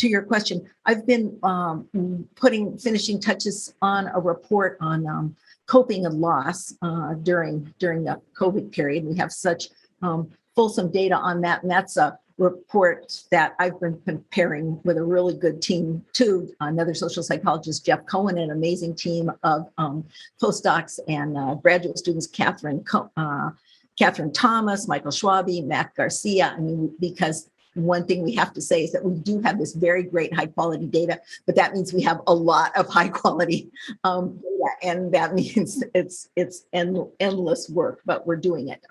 your question, I've been finishing touches on a report on coping and loss during the COVID period. We have such fulsome data on that, and that's a report that I've been preparing with a really good team too. Another social psychologist, Jeff Cohen, and an amazing team of postdocs and graduate students, Catherine Thomas, Michael Schwabe, Matt Garcia. Because one thing we have to say is that we do have this very great high quality data, but that means we have a lot of high quality data, and that means it's endless work, but we're doing it.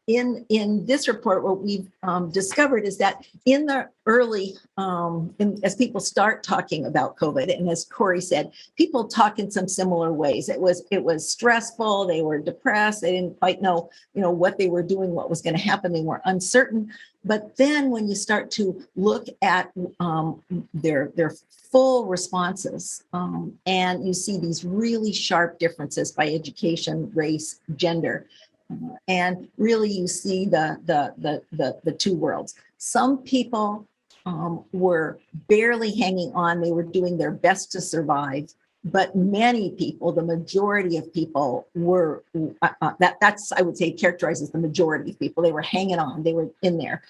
In this report, what we've discovered is that in the early, as people start talking about COVID, and as Corey said, people talk in some similar ways. It was stressful. They were depressed. They didn't quite know, what they were doing, what was going to happen. They were uncertain. But then when you start to look at their full responses, and you see these really sharp differences by education, race, gender. And really, you see the two worlds. Some people were barely hanging on; they were doing their best to survive. But many people, the majority of people, were that's I would say characterizes the majority of people. They were hanging on; they were in there.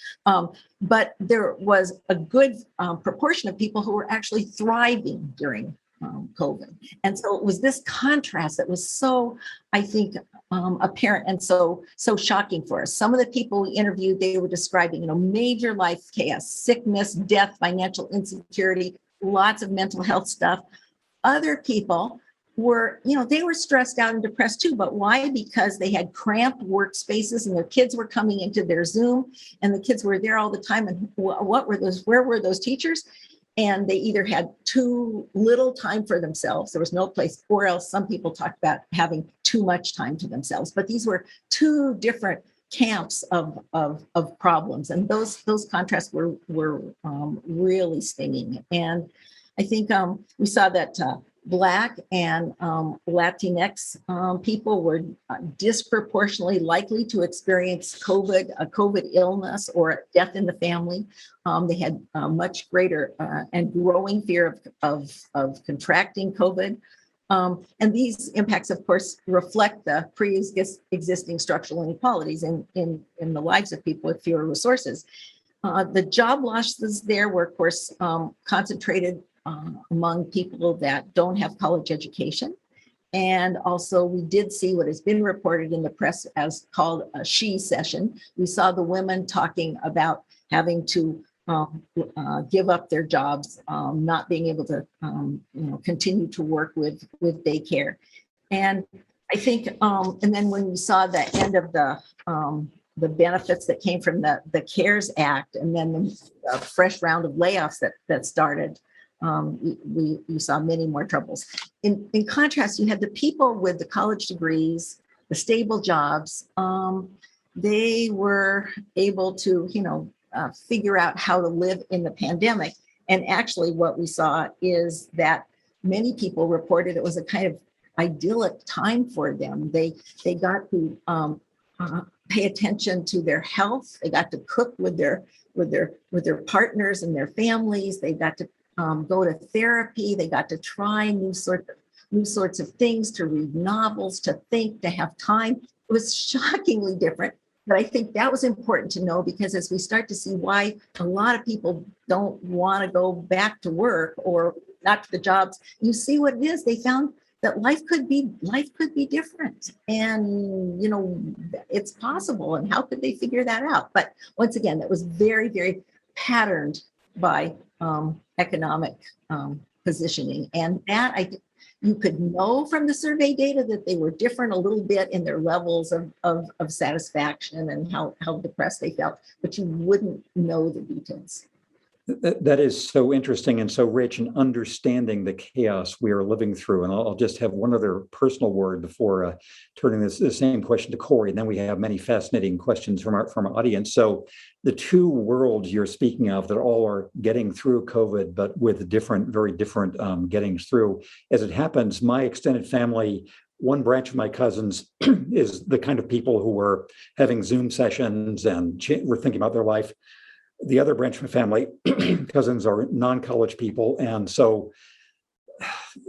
But there was a good proportion of people who were actually thriving during COVID. And so it was this contrast that was so, I think, apparent and so shocking for us. Some of the people we interviewed, they were describing, major life chaos, sickness, death, financial insecurity, lots of mental health stuff. Other people were, they were stressed out and depressed too. But why? Because they had cramped workspaces and their kids were coming into their Zoom and the kids were there all the time. And where were those teachers? And they either had too little time for themselves, there was no place, or else some people talked about having too much time to themselves. But these were two different camps of problems. And those contrasts were really stinging. And I think we saw that Black and Latinx people were disproportionately likely to experience a COVID illness or death in the family. They had much greater and growing fear of contracting COVID. And these impacts, of course, reflect the pre-existing structural inequalities in the lives of people with fewer resources. The job losses there were, of course, concentrated among people that don't have college education. And also we did see what has been reported in the press as called a she session. We saw the women talking about having to give up their jobs, not being able to continue to work with daycare. And I think, and then when we saw the end of the benefits that came from the CARES Act, and then the fresh round of layoffs that started, we saw many more troubles. In contrast, you had the people with the college degrees, the stable jobs. They were able to, figure out how to live in the pandemic. And actually what we saw is that many people reported it was a kind of idyllic time for them. They got to pay attention to their health. They got to cook with their partners and their families. They got to go to therapy. They got to try new sorts of things, to read novels, to think, to have time. It was shockingly different. But I think that was important to know, because as we start to see why a lot of people don't want to go back to work or not to the jobs, you see what it is. They found that life could be different, and it's possible. And how could they figure that out? But once again, that was very, very patterned by economic positioning, and that I think you could know from the survey data that they were different a little bit in their levels of satisfaction and how depressed they felt, but you wouldn't know the details. That is so interesting and so rich in understanding the chaos we are living through. And I'll just have one other personal word before turning the same question to Corey. And then we have many fascinating questions from our audience. So the two worlds you're speaking of that all are getting through COVID, but with very different gettings through. As it happens, my extended family, one branch of my cousins is the kind of people who were having Zoom sessions and were thinking about their life. The other branch of my family, cousins, are non-college people. And so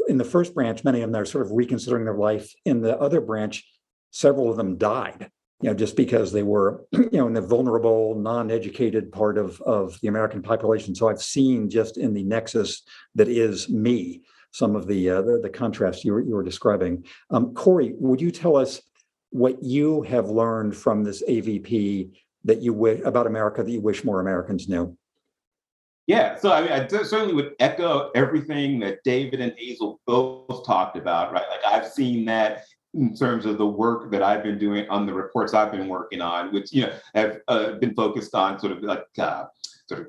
in the first branch, many of them are sort of reconsidering their life. In the other branch, several of them died, just because they were, in the vulnerable, non-educated part of the American population. So I've seen just in the nexus that is me, some of the contrast you were describing. Corey, would you tell us what you have learned from this AVP that you wish about America that you wish more Americans knew? Yeah, so I certainly would echo everything that David and Hazel both talked about, right? Like I've seen that in terms of the work that I've been doing on the reports I've been working on, which have been focused on sort of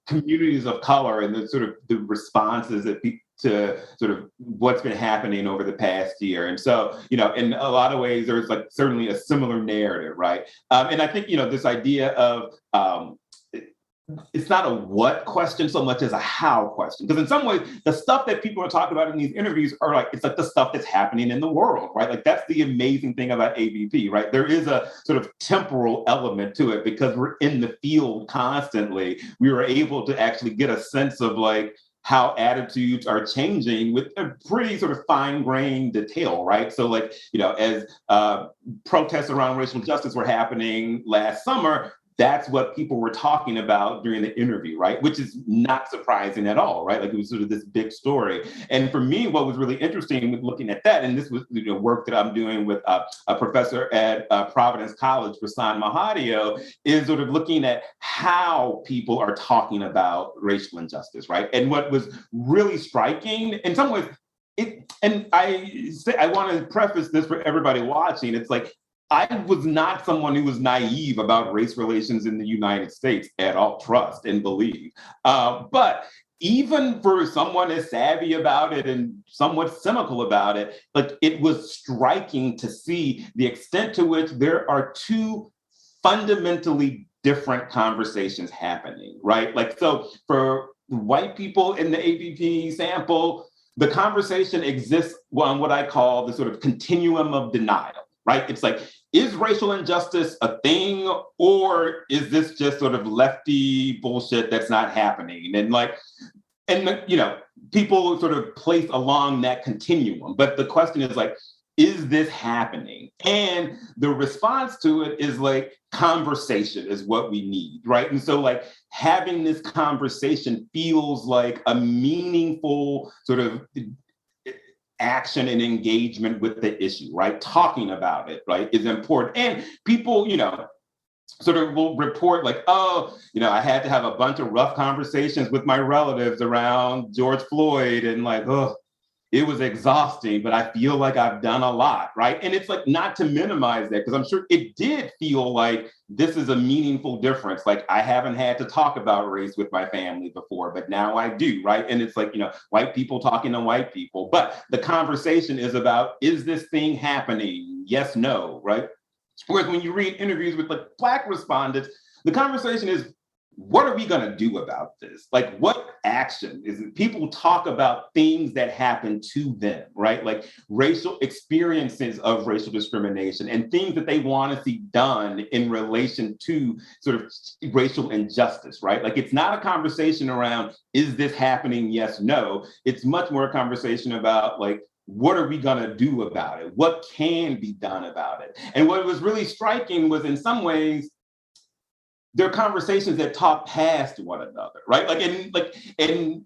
communities of color and the responses that to sort of what's been happening over the past year. And so, in a lot of ways, there's like certainly a similar narrative, right? And I think, this idea of it's not a what question so much as a how question. Because in some ways, the stuff that people are talking about in these interviews it's like the stuff that's happening in the world, right? Like that's the amazing thing about AVP, right? There is a sort of temporal element to it because we're in the field constantly. We were able to actually get a sense of like how attitudes are changing with a pretty sort of fine-grained detail, right? So like, as protests around racial justice were happening last summer, that's what people were talking about during the interview, right? Which is not surprising at all, right? Like it was sort of this big story. And for me, what was really interesting with looking at that, and this was work that I'm doing with a professor at Providence College, Rasan Mahadio, is sort of looking at how people are talking about racial injustice, right? And what was really striking, in some ways, and I want to preface this for everybody watching, it's like, I was not someone who was naive about race relations in the United States at all, trust and believe. But even for someone as savvy about it and somewhat cynical about it, like it was striking to see the extent to which there are two fundamentally different conversations happening, right? Like, so for white people in the APP sample, the conversation exists on what I call the sort of continuum of denial, right? It's like, is racial injustice a thing, or is this just sort of lefty bullshit that's not happening? And people sort of place along that continuum. But the question is like, is this happening? And the response to it is like, conversation is what we need, right? And so like having this conversation feels like a meaningful sort of action and engagement with the issue, right? Talking about it, right, is important. And people, sort of will report like, oh, I had to have a bunch of rough conversations with my relatives around George Floyd, and like, oh, it was exhausting, but I feel like I've done a lot, right? And it's like, not to minimize that, because I'm sure it did feel like this is a meaningful difference. Like, I haven't had to talk about race with my family before, but now I do, right? And it's like, white people talking to white people. But the conversation is about, is this thing happening? Yes, no, right? Whereas when you read interviews with like Black respondents, the conversation is, what are we going to do about this? Like, what action is it? People talk about things that happen to them, right? Like racial experiences of racial discrimination and things that they want to see done in relation to sort of racial injustice, right? Like, it's not a conversation around, is this happening? Yes, no. It's much more a conversation about like, what are we going to do about it? What can be done about it? And what was really striking was, in some ways, there are conversations that talk past one another, right? And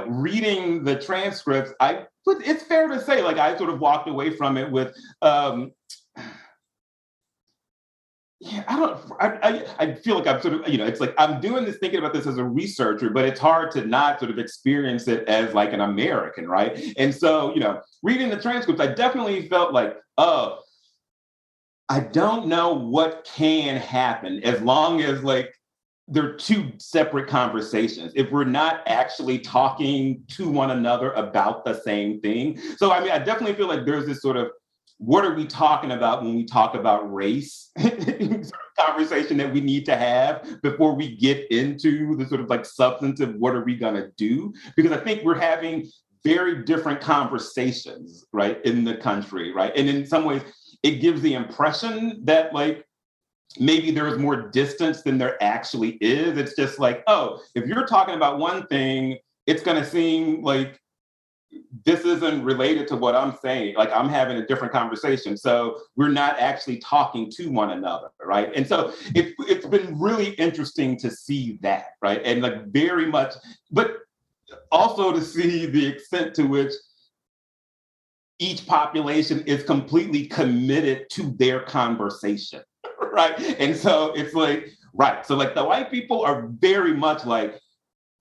reading the transcripts, it's fair to say, like, I sort of walked away from it with, I feel like I'm sort of, it's like I'm doing this, thinking about this as a researcher, but it's hard to not sort of experience it as like an American, right? And so, reading the transcripts, I definitely felt like, oh, I don't know what can happen as long as like they're two separate conversations, if we're not actually talking to one another about the same thing. So, I mean, I definitely feel like there's this sort of, what are we talking about when we talk about race conversation that we need to have before we get into the sort of like substantive, what are we going to do? Because I think we're having very different conversations, right, in the country, right? And in some ways, it gives the impression that like maybe there is more distance than there actually is. It's just like, oh, if you're talking about one thing, it's going to seem like this isn't related to what I'm saying. Like, I'm having a different conversation. So we're not actually talking to one another, right? And so it's been really interesting to see that, right? And like very much, but also to see the extent to which each population is completely committed to their conversation, right? And so it's like, right. So like the white people are very much like,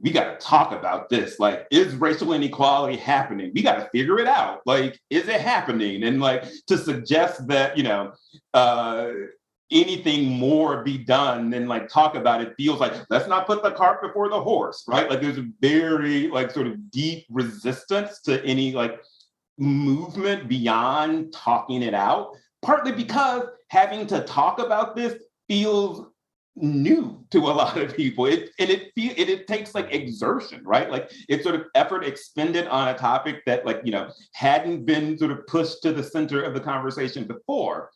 we got to talk about this. Like, is racial inequality happening? We got to figure it out. Like, is it happening? And like to suggest that, anything more be done than like talk about it feels like, let's not put the cart before the horse, right? Like there's a very like sort of deep resistance to any like movement beyond talking it out, partly because having to talk about this feels new to a lot of people. It takes like exertion, right? Like it's sort of effort expended on a topic that like, hadn't been sort of pushed to the center of the conversation before.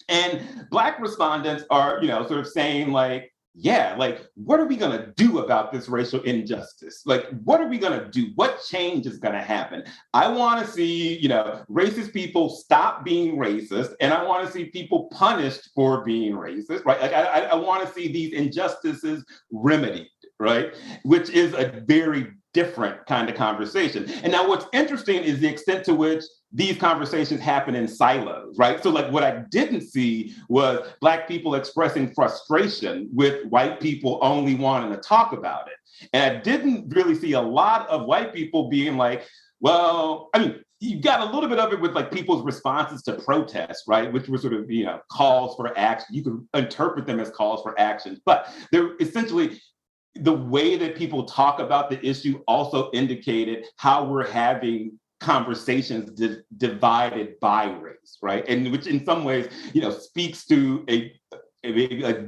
And Black respondents are, sort of saying like, yeah, like, what are we going to do about this racial injustice? Like, what are we going to do? What change is going to happen? I want to see, racist people stop being racist, and I want to see people punished for being racist, right? Like, I want to see these injustices remedied, right? Which is a very different kind of conversation. And now what's interesting is the extent to which these conversations happen in silos, right? So like what I didn't see was Black people expressing frustration with white people only wanting to talk about it. And I didn't really see a lot of white people being like, well, I mean, you got a little bit of it with like people's responses to protests, right? Which were sort of, calls for action. You could interpret them as calls for action, but they're essentially the way that people talk about the issue also indicated how we're having conversations divided by race, right? And which in some ways, speaks to a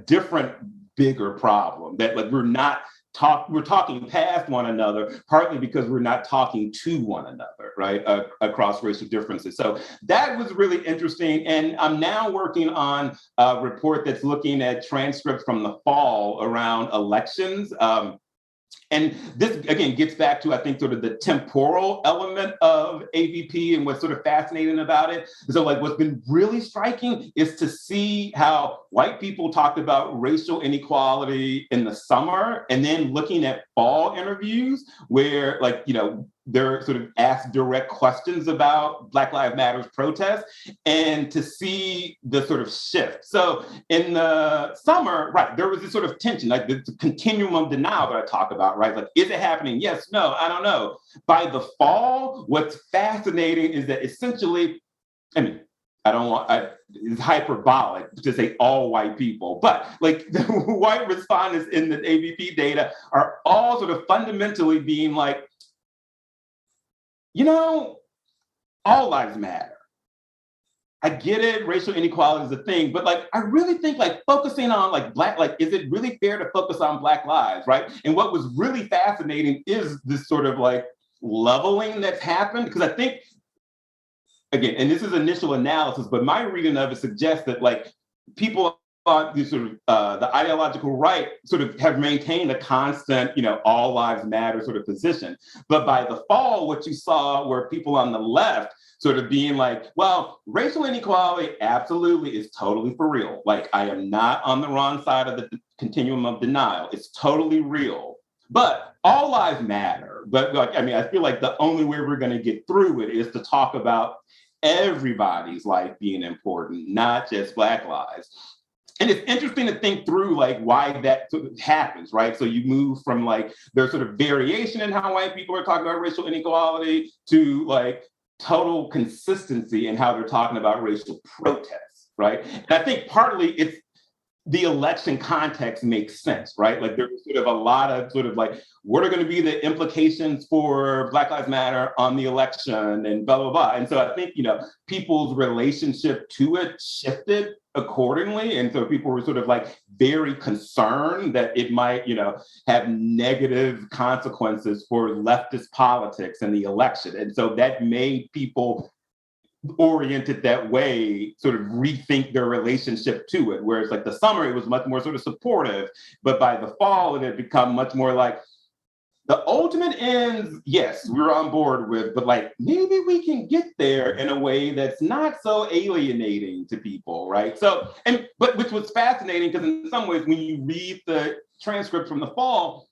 different, bigger problem that like we're talking past one another, partly because we're not talking to one another, right? Across racial differences. So that was really interesting. And I'm now working on a report that's looking at transcripts from the fall around elections. And this, again, gets back to, I think, sort of the temporal element of AVP and what's sort of fascinating about it. So like what's been really striking is to see how white people talked about racial inequality in the summer and then looking at fall interviews where like, they're sort of asked direct questions about Black Lives Matter protests and to see the sort of shift. So in the summer, right, there was this sort of tension, like the continuum of denial that I talk about, right? Like, is it happening? Yes, no, I don't know. By the fall, what's fascinating is that essentially, it's hyperbolic to say all white people, but like the white respondents in the AVP data are all sort of fundamentally being like, all lives matter. I get it, racial inequality is a thing, but like, I really think like focusing on like is it really fair to focus on Black lives, right? And what was really fascinating is this sort of like leveling that's happened, because I think, again, and this is initial analysis, but my reading of it suggests that like people on the sort of the ideological right sort of have maintained a constant, all lives matter sort of position. But by the fall, what you saw were people on the left sort of being like, well, racial inequality absolutely is totally for real. Like, I am not on the wrong side of the continuum of denial. It's totally real. But all lives matter. But like, I feel like the only way we're going to get through it is to talk about everybody's life being important, not just Black lives. And it's interesting to think through like why that sort of happens, right? So you move from like there's sort of variation in how white people are talking about racial inequality to like total consistency in how they're talking about racial protests, right? And I think partly it's the election context makes sense, right? Like there's sort of a lot of sort of like, what are going to be the implications for Black Lives Matter on the election and blah, blah, blah. And so I think, people's relationship to it shifted accordingly. And so people were sort of like very concerned that it might, have negative consequences for leftist politics in the election. And so that made people oriented that way sort of rethink their relationship to it. Whereas like the summer, it was much more sort of supportive, but by the fall, it had become much more like the ultimate ends, yes, we're on board with, but like maybe we can get there in a way that's not so alienating to people, right? So, but which was fascinating because in some ways, when you read the transcript from the fall,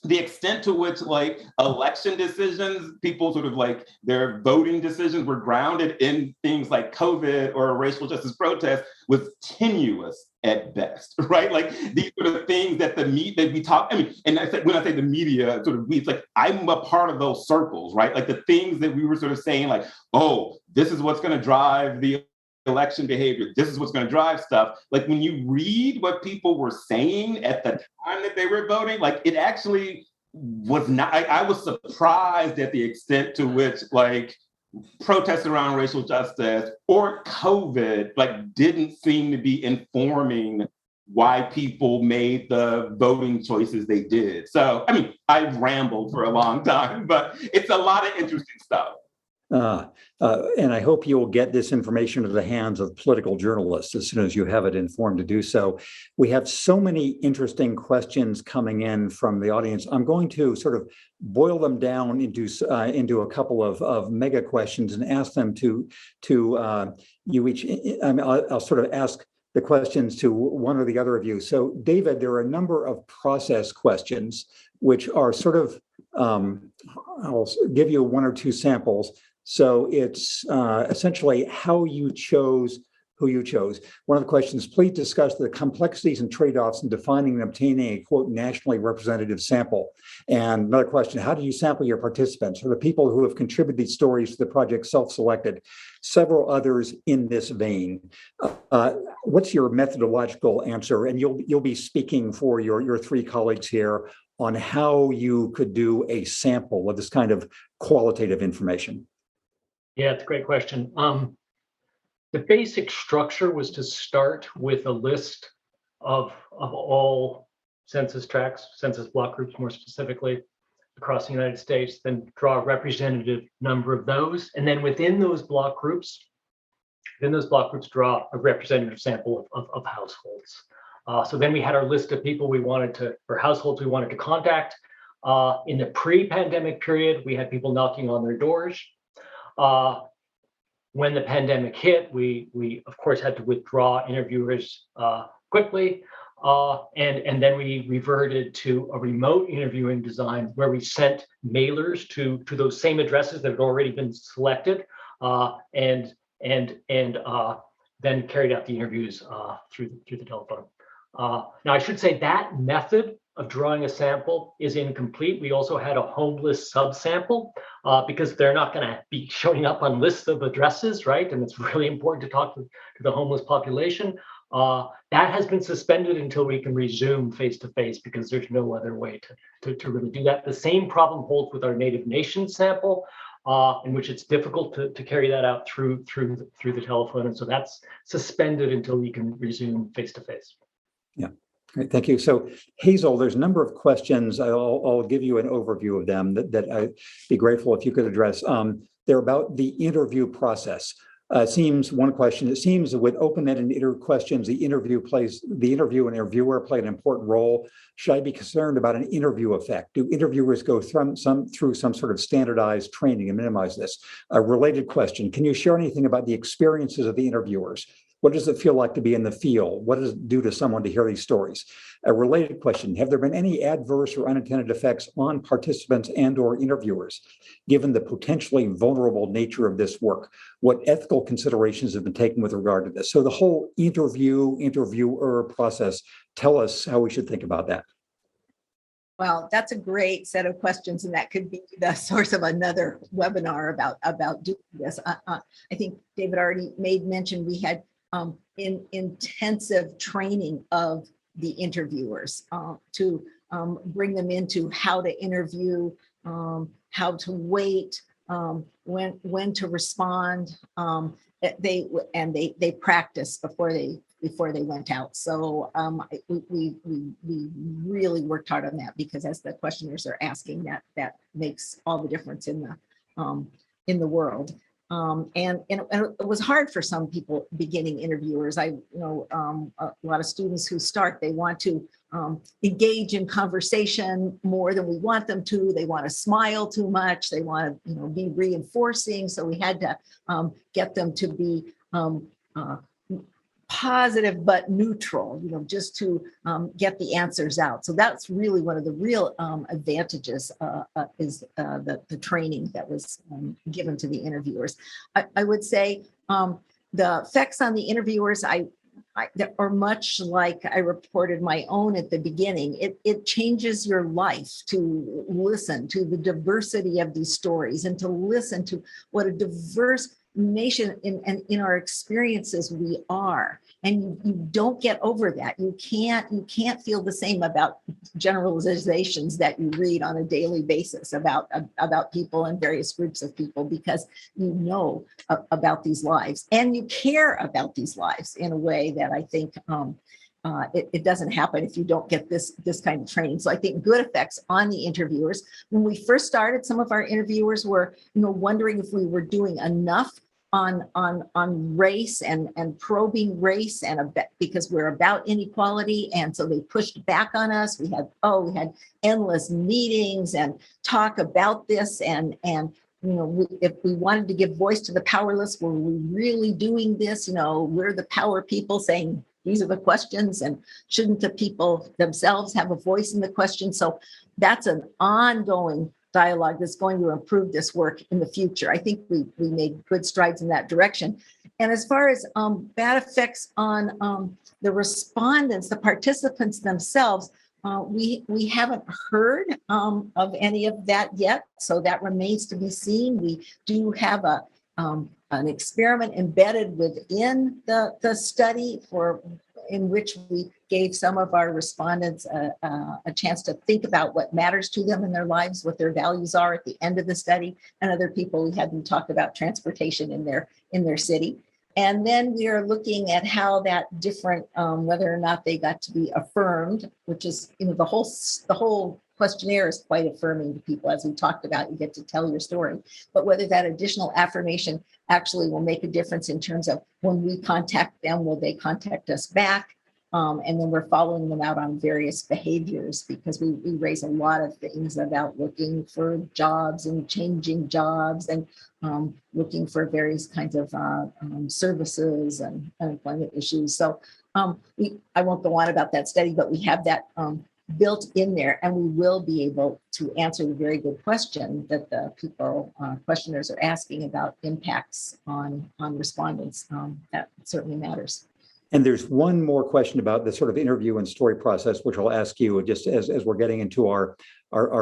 the extent to which like election decisions, people sort of like their voting decisions were grounded in things like COVID or racial justice protests was tenuous at best, right? Like these sort of things that that we talk, and when I say the media sort of, it's like, I'm a part of those circles, right? Like the things that we were sort of saying like, oh, this is what's gonna drive the election behavior. This is what's going to drive stuff. Like when you read what people were saying at the time that they were voting, like it actually was not, I was surprised at the extent to which like protests around racial justice or COVID like didn't seem to be informing why people made the voting choices they did. So, I rambled for a long time, but it's a lot of interesting stuff. And I hope you'll get this information to the hands of political journalists as soon as you have it informed to do so. We have so many interesting questions coming in from the audience. I'm going to sort of boil them down into a couple of mega questions and ask them to you each. I'll sort of ask the questions to one or the other of you. So, David, there are a number of process questions which are sort of, I'll give you one or two samples. So it's essentially how you chose who you chose. One of the questions, please discuss the complexities and trade-offs in defining and obtaining a, quote, nationally representative sample. And another question, how do you sample your participants? Or the people who have contributed these stories to the project self-selected? Several others in this vein. What's your methodological answer? And you'll be speaking for your three colleagues here on how you could do a sample of this kind of qualitative information. Yeah, it's a great question. The basic structure was to start with a list of all census tracts, census block groups more specifically, across the United States, then draw a representative number of those. And then within those block groups, draw a representative sample of households. So then we had our list of people or households we wanted to contact. In the pre-pandemic period, we had people knocking on their doors. When the pandemic hit, we of course had to withdraw interviewers quickly, and then we reverted to a remote interviewing design where we sent mailers to those same addresses that had already been selected, and then carried out the interviews through the telephone. Now, I should say that method of drawing a sample is incomplete. We also had a homeless subsample because they're not going to be showing up on lists of addresses, right? And it's really important to talk to the homeless population. That has been suspended until we can resume face-to-face because there's no other way to really do that. The same problem holds with our Native Nations sample, in which it's difficult to carry that out through the telephone. And so that's suspended until we can resume face-to-face. Yeah. Great, thank you. So, Hazel, there's a number of questions. I'll give you an overview of them that I'd be grateful if you could address. They're about the interview process. It seems with open-ended questions, the interviewer and interviewer play an important role. Should I be concerned about an interview effect? Do interviewers go through some sort of standardized training and minimize this? A related question, can you share anything about the experiences of the interviewers? What does it feel like to be in the field? What does it do to someone to hear these stories? A related question, have there been any adverse or unintended effects on participants and or interviewers, given the potentially vulnerable nature of this work? What ethical considerations have been taken with regard to this? So the whole interviewer process, tell us how we should think about that. Well, that's a great set of questions, and that could be the source of another webinar about doing this. I think David already made mention we had intensive training of the interviewers to bring them into how to interview, how to wait, when to respond. They practiced before they went out. So we really worked hard on that, because as the questioners are asking, that makes all the difference in the world. And it was hard for some people, beginning interviewers. I know a lot of students who start, they want to engage in conversation more than we want them to. They want to smile too much. They want to be reinforcing. So we had to get them to be positive but neutral, just to get the answers out. So that's really one of the real advantages is the training that was given to the interviewers. I would say the effects on the interviewers are much like I reported my own at the beginning. It changes your life to listen to the diversity of these stories and to listen to what a diverse nation in our experiences we are, and you don't get over that. You can't feel the same about generalizations that you read on a daily basis about people and various groups of people, because you know about these lives and you care about these lives in a way that I think it doesn't happen if you don't get this kind of training. So I think good effects on the interviewers. When we first started, some of our interviewers were, wondering if we were doing enough on race and probing race because we're about inequality, and so they pushed back on us. We had endless meetings and talk about this, and if we wanted to give voice to the powerless, were we really doing this? We're the power people saying these are the questions, and shouldn't the people themselves have a voice in the question? So that's an ongoing dialogue that's going to improve this work in the future. I think we made good strides in that direction. And as far as bad effects on the respondents, the participants themselves, we haven't heard of any of that yet. So that remains to be seen. We do have an experiment embedded within the study in which we gave some of our respondents a chance to think about what matters to them in their lives, what their values are at the end of the study, and other people we had them talk about transportation in their city. And then we are looking at how that different, whether or not they got to be affirmed, which is, the whole questionnaire is quite affirming to people. As we talked about, you get to tell your story, but whether that additional affirmation actually will make a difference in terms of when we contact them, will they contact us back? And then we're following them out on various behaviors, because we raise a lot of things about looking for jobs and changing jobs and looking for various kinds of services and unemployment issues. So I won't go on about that study, but we have that built in there, and we will be able to answer the very good question that the questioners are asking about impacts on respondents. That certainly matters. And there's one more question about the sort of interview and story process, which I'll ask you just as we're getting into our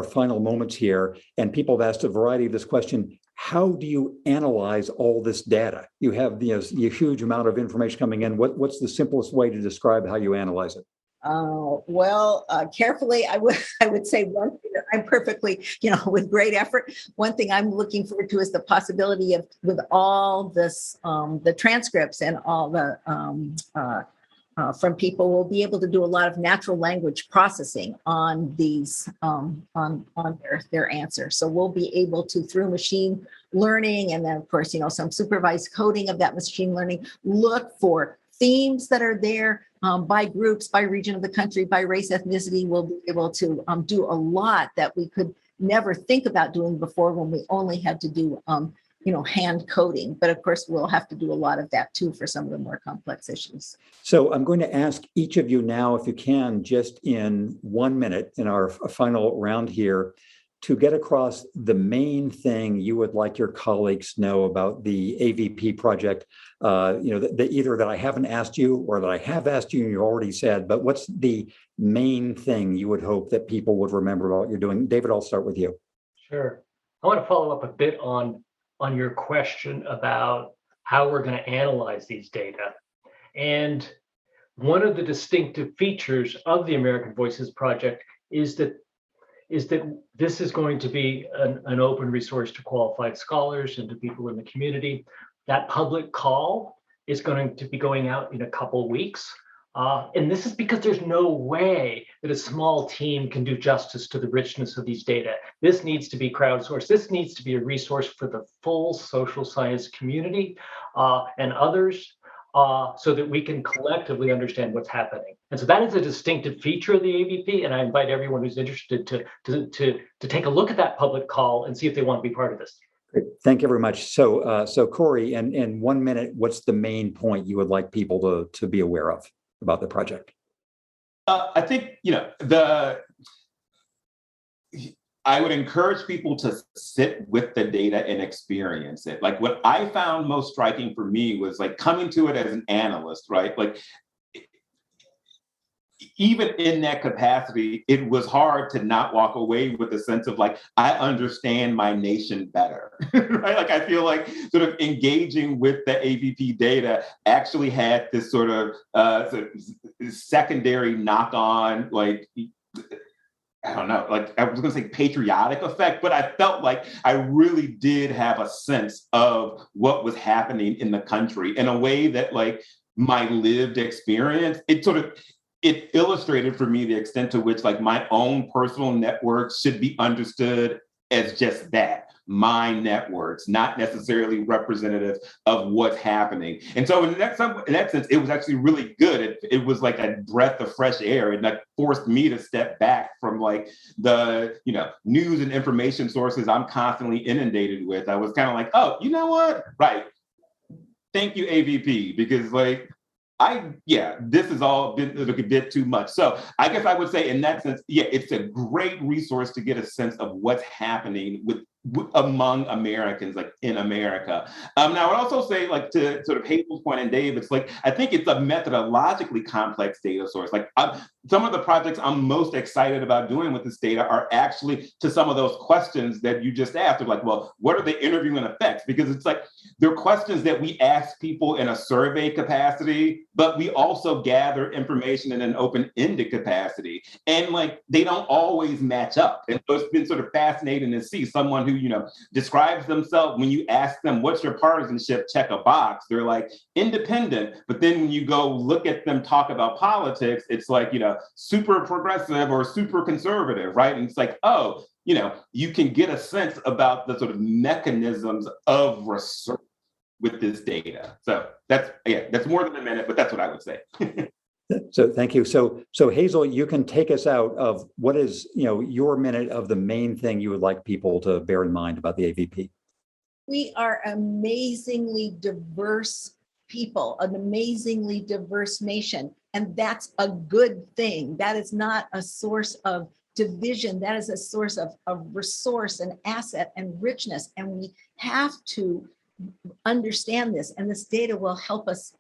final moments here. And people have asked a variety of this question: how do you analyze all this data? You have the huge amount of information coming in. What's the simplest way to describe how you analyze it? Carefully, I would say one thing that I'm perfectly, with great effort. One thing I'm looking forward to is the possibility of, with all this, the transcripts and all the from people, we'll be able to do a lot of natural language processing on these on their answers. So we'll be able to, through machine learning, and then of course some supervised coding of that machine learning, look for themes that are there. By groups, by region of the country, by race, ethnicity, we'll be able to do a lot that we could never think about doing before, when we only had to do, hand coding. But of course, we'll have to do a lot of that too for some of the more complex issues. So I'm going to ask each of you now, if you can, just in 1 minute in our final round here, to get across the main thing you would like your colleagues to know about the AVP project, either that I haven't asked you or that I have asked you and you already said, but what's the main thing you would hope that people would remember about what you're doing? David, I'll start with you. Sure. I want to follow up a bit on your question about how we're going to analyze these data. And one of the distinctive features of the American Voices Project is that this is going to be an open resource to qualified scholars and to people in the community. That public call is going to be going out in a couple weeks. And this is because there's no way that a small team can do justice to the richness of these data. This needs to be crowdsourced. This needs to be a resource for the full social science community and others, so that we can collectively understand what's happening. And so that is a distinctive feature of the AVP, and I invite everyone who's interested to take a look at that public call and see if they want to be part of this. Great. Thank you very much. So Corey, in 1 minute, what's the main point you would like people to be aware of about the project? I think, I would encourage people to sit with the data and experience it. Like, what I found most striking for me was like coming to it as an analyst, right? Like, even in that capacity, it was hard to not walk away with a sense of like, I understand my nation better, right? Like, I feel like sort of engaging with the AVP data actually had this sort of secondary knock-on, like, I don't know, like I was going to say patriotic effect, but I felt like I really did have a sense of what was happening in the country in a way that, like, my lived experience, it sort of, it illustrated for me the extent to which like my own personal networks should be understood as just that, my networks, not necessarily representative of what's happening. And so in that sense, it was actually really good. It was like a breath of fresh air, and that forced me to step back from like the, news and information sources I'm constantly inundated with. I was kind of like, oh, you know what? Right. Thank you, AVP, because like, this has all been a bit too much. So I guess I would say in that sense, it's a great resource to get a sense of what's happening among Americans, like in America. Now I would also say, like to sort of Hazel's point and David's, like I think it's a methodologically complex data source. Like some of the projects I'm most excited about doing with this data are actually to some of those questions that you just asked, of like, well, what are the interviewing effects? Because it's like they're questions that we ask people in a survey capacity, but we also gather information in an open-ended capacity, and like they don't always match up. And so it's been sort of fascinating to see someone who describes themselves, when you ask them what's your partisanship, check a box, they're like independent, but then when you go look at them talk about politics, it's like super progressive or super conservative, right? And it's like, oh, you can get a sense about the sort of mechanisms of research with this data. So that's more than a minute, but that's what I would say. So thank you. So Hazel, you can take us out of what is, your minute of the main thing you would like people to bear in mind about the AVP. We are amazingly diverse people, an amazingly diverse nation, and that's a good thing. That is not a source of division. That is a source of resource and asset and richness, and we have to understand this, and this data will help us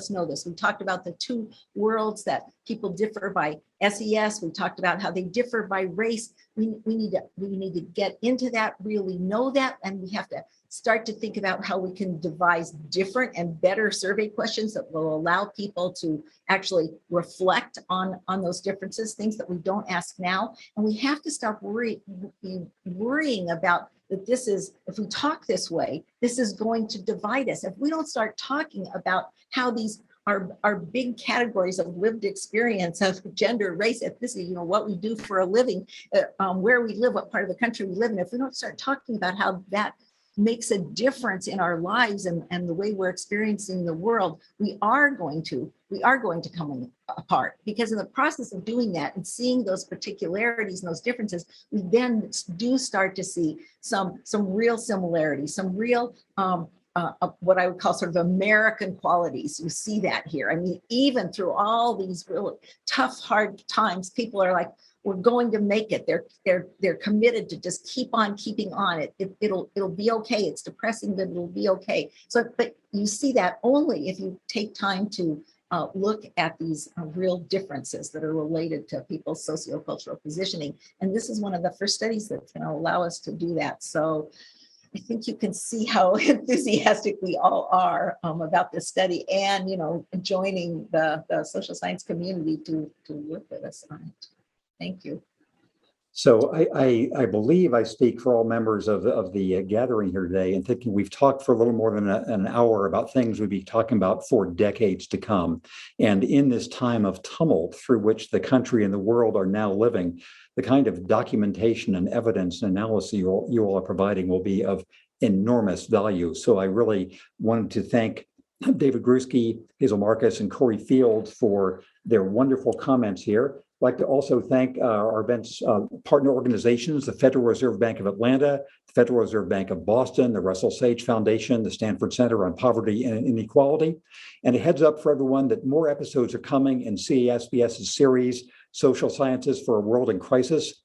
know this. We talked about the two worlds that people differ by SES. We talked about how they differ by race. We need to get into that, really know that, and we have to start to think about how we can devise different and better survey questions that will allow people to actually reflect on those differences, things that we don't ask now. And we have to stop worrying about that this is, if we talk this way, this is going to divide us. If we don't start talking about how these are big categories of lived experience of gender, race, ethnicity, what we do for a living, where we live, what part of the country we live in, if we don't start talking about how that makes a difference in our lives and the way we're experiencing the world, we are going to come apart. Because in the process of doing that and seeing those particularities and those differences, we then do start to see some real similarities, some real what I would call sort of American qualities. You see that here. I mean, even through all these really tough, hard times, people are like, we're going to make it. They're committed to just keep on keeping on. It'll be okay. It's depressing, but it'll be okay. So, but you see that only if you take time to look at these real differences that are related to people's sociocultural positioning. And this is one of the first studies that's going to allow us to do that. So I think you can see how enthusiastic we all are about this study, and joining the social science community to work with us on it. Thank you. So I believe I speak for all members of the gathering here today in thinking we've talked for a little more than an hour about things we'd be talking about for decades to come. And in this time of tumult through which the country and the world are now living, the kind of documentation and evidence and analysis you all are providing will be of enormous value. So I really wanted to thank David Grusky, Hazel Markus, and Corey Fields for their wonderful comments here. I'd like to also thank our event's partner organizations, the Federal Reserve Bank of Atlanta, the Federal Reserve Bank of Boston, the Russell Sage Foundation, the Stanford Center on Poverty and Inequality. And a heads up for everyone that more episodes are coming in CASBS's series, Social Sciences for a World in Crisis.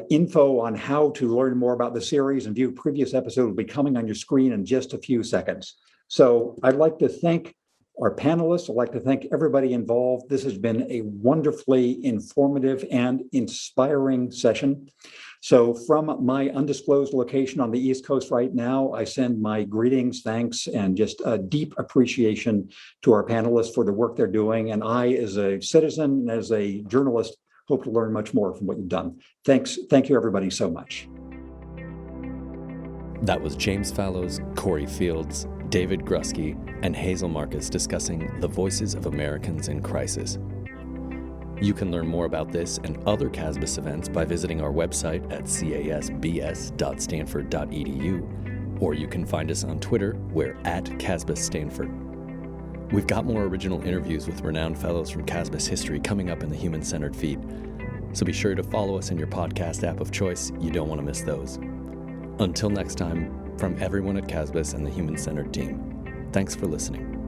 Info on how to learn more about the series and view previous episodes will be coming on your screen in just a few seconds. So I'd like to thank our panelists. I'd like to thank everybody involved. This has been a wonderfully informative and inspiring session. So from my undisclosed location on the East Coast right now, I send my greetings, thanks, and just a deep appreciation to our panelists for the work they're doing. And I, as a citizen, as a journalist, hope to learn much more from what you've done. Thanks. Thank you, everybody, so much. That was James Fallows, Corey Fields, David Grusky, and Hazel Markus discussing the voices of Americans in crisis. You can learn more about this and other CASBS events by visiting our website at casbs.stanford.edu, or you can find us on Twitter, we're at CASBS Stanford. We've got more original interviews with renowned fellows from CASBS history coming up in the human-centered feed, so be sure to follow us in your podcast app of choice. You don't want to miss those. Until next time, from everyone at CASBS and the human-centered team, thanks for listening.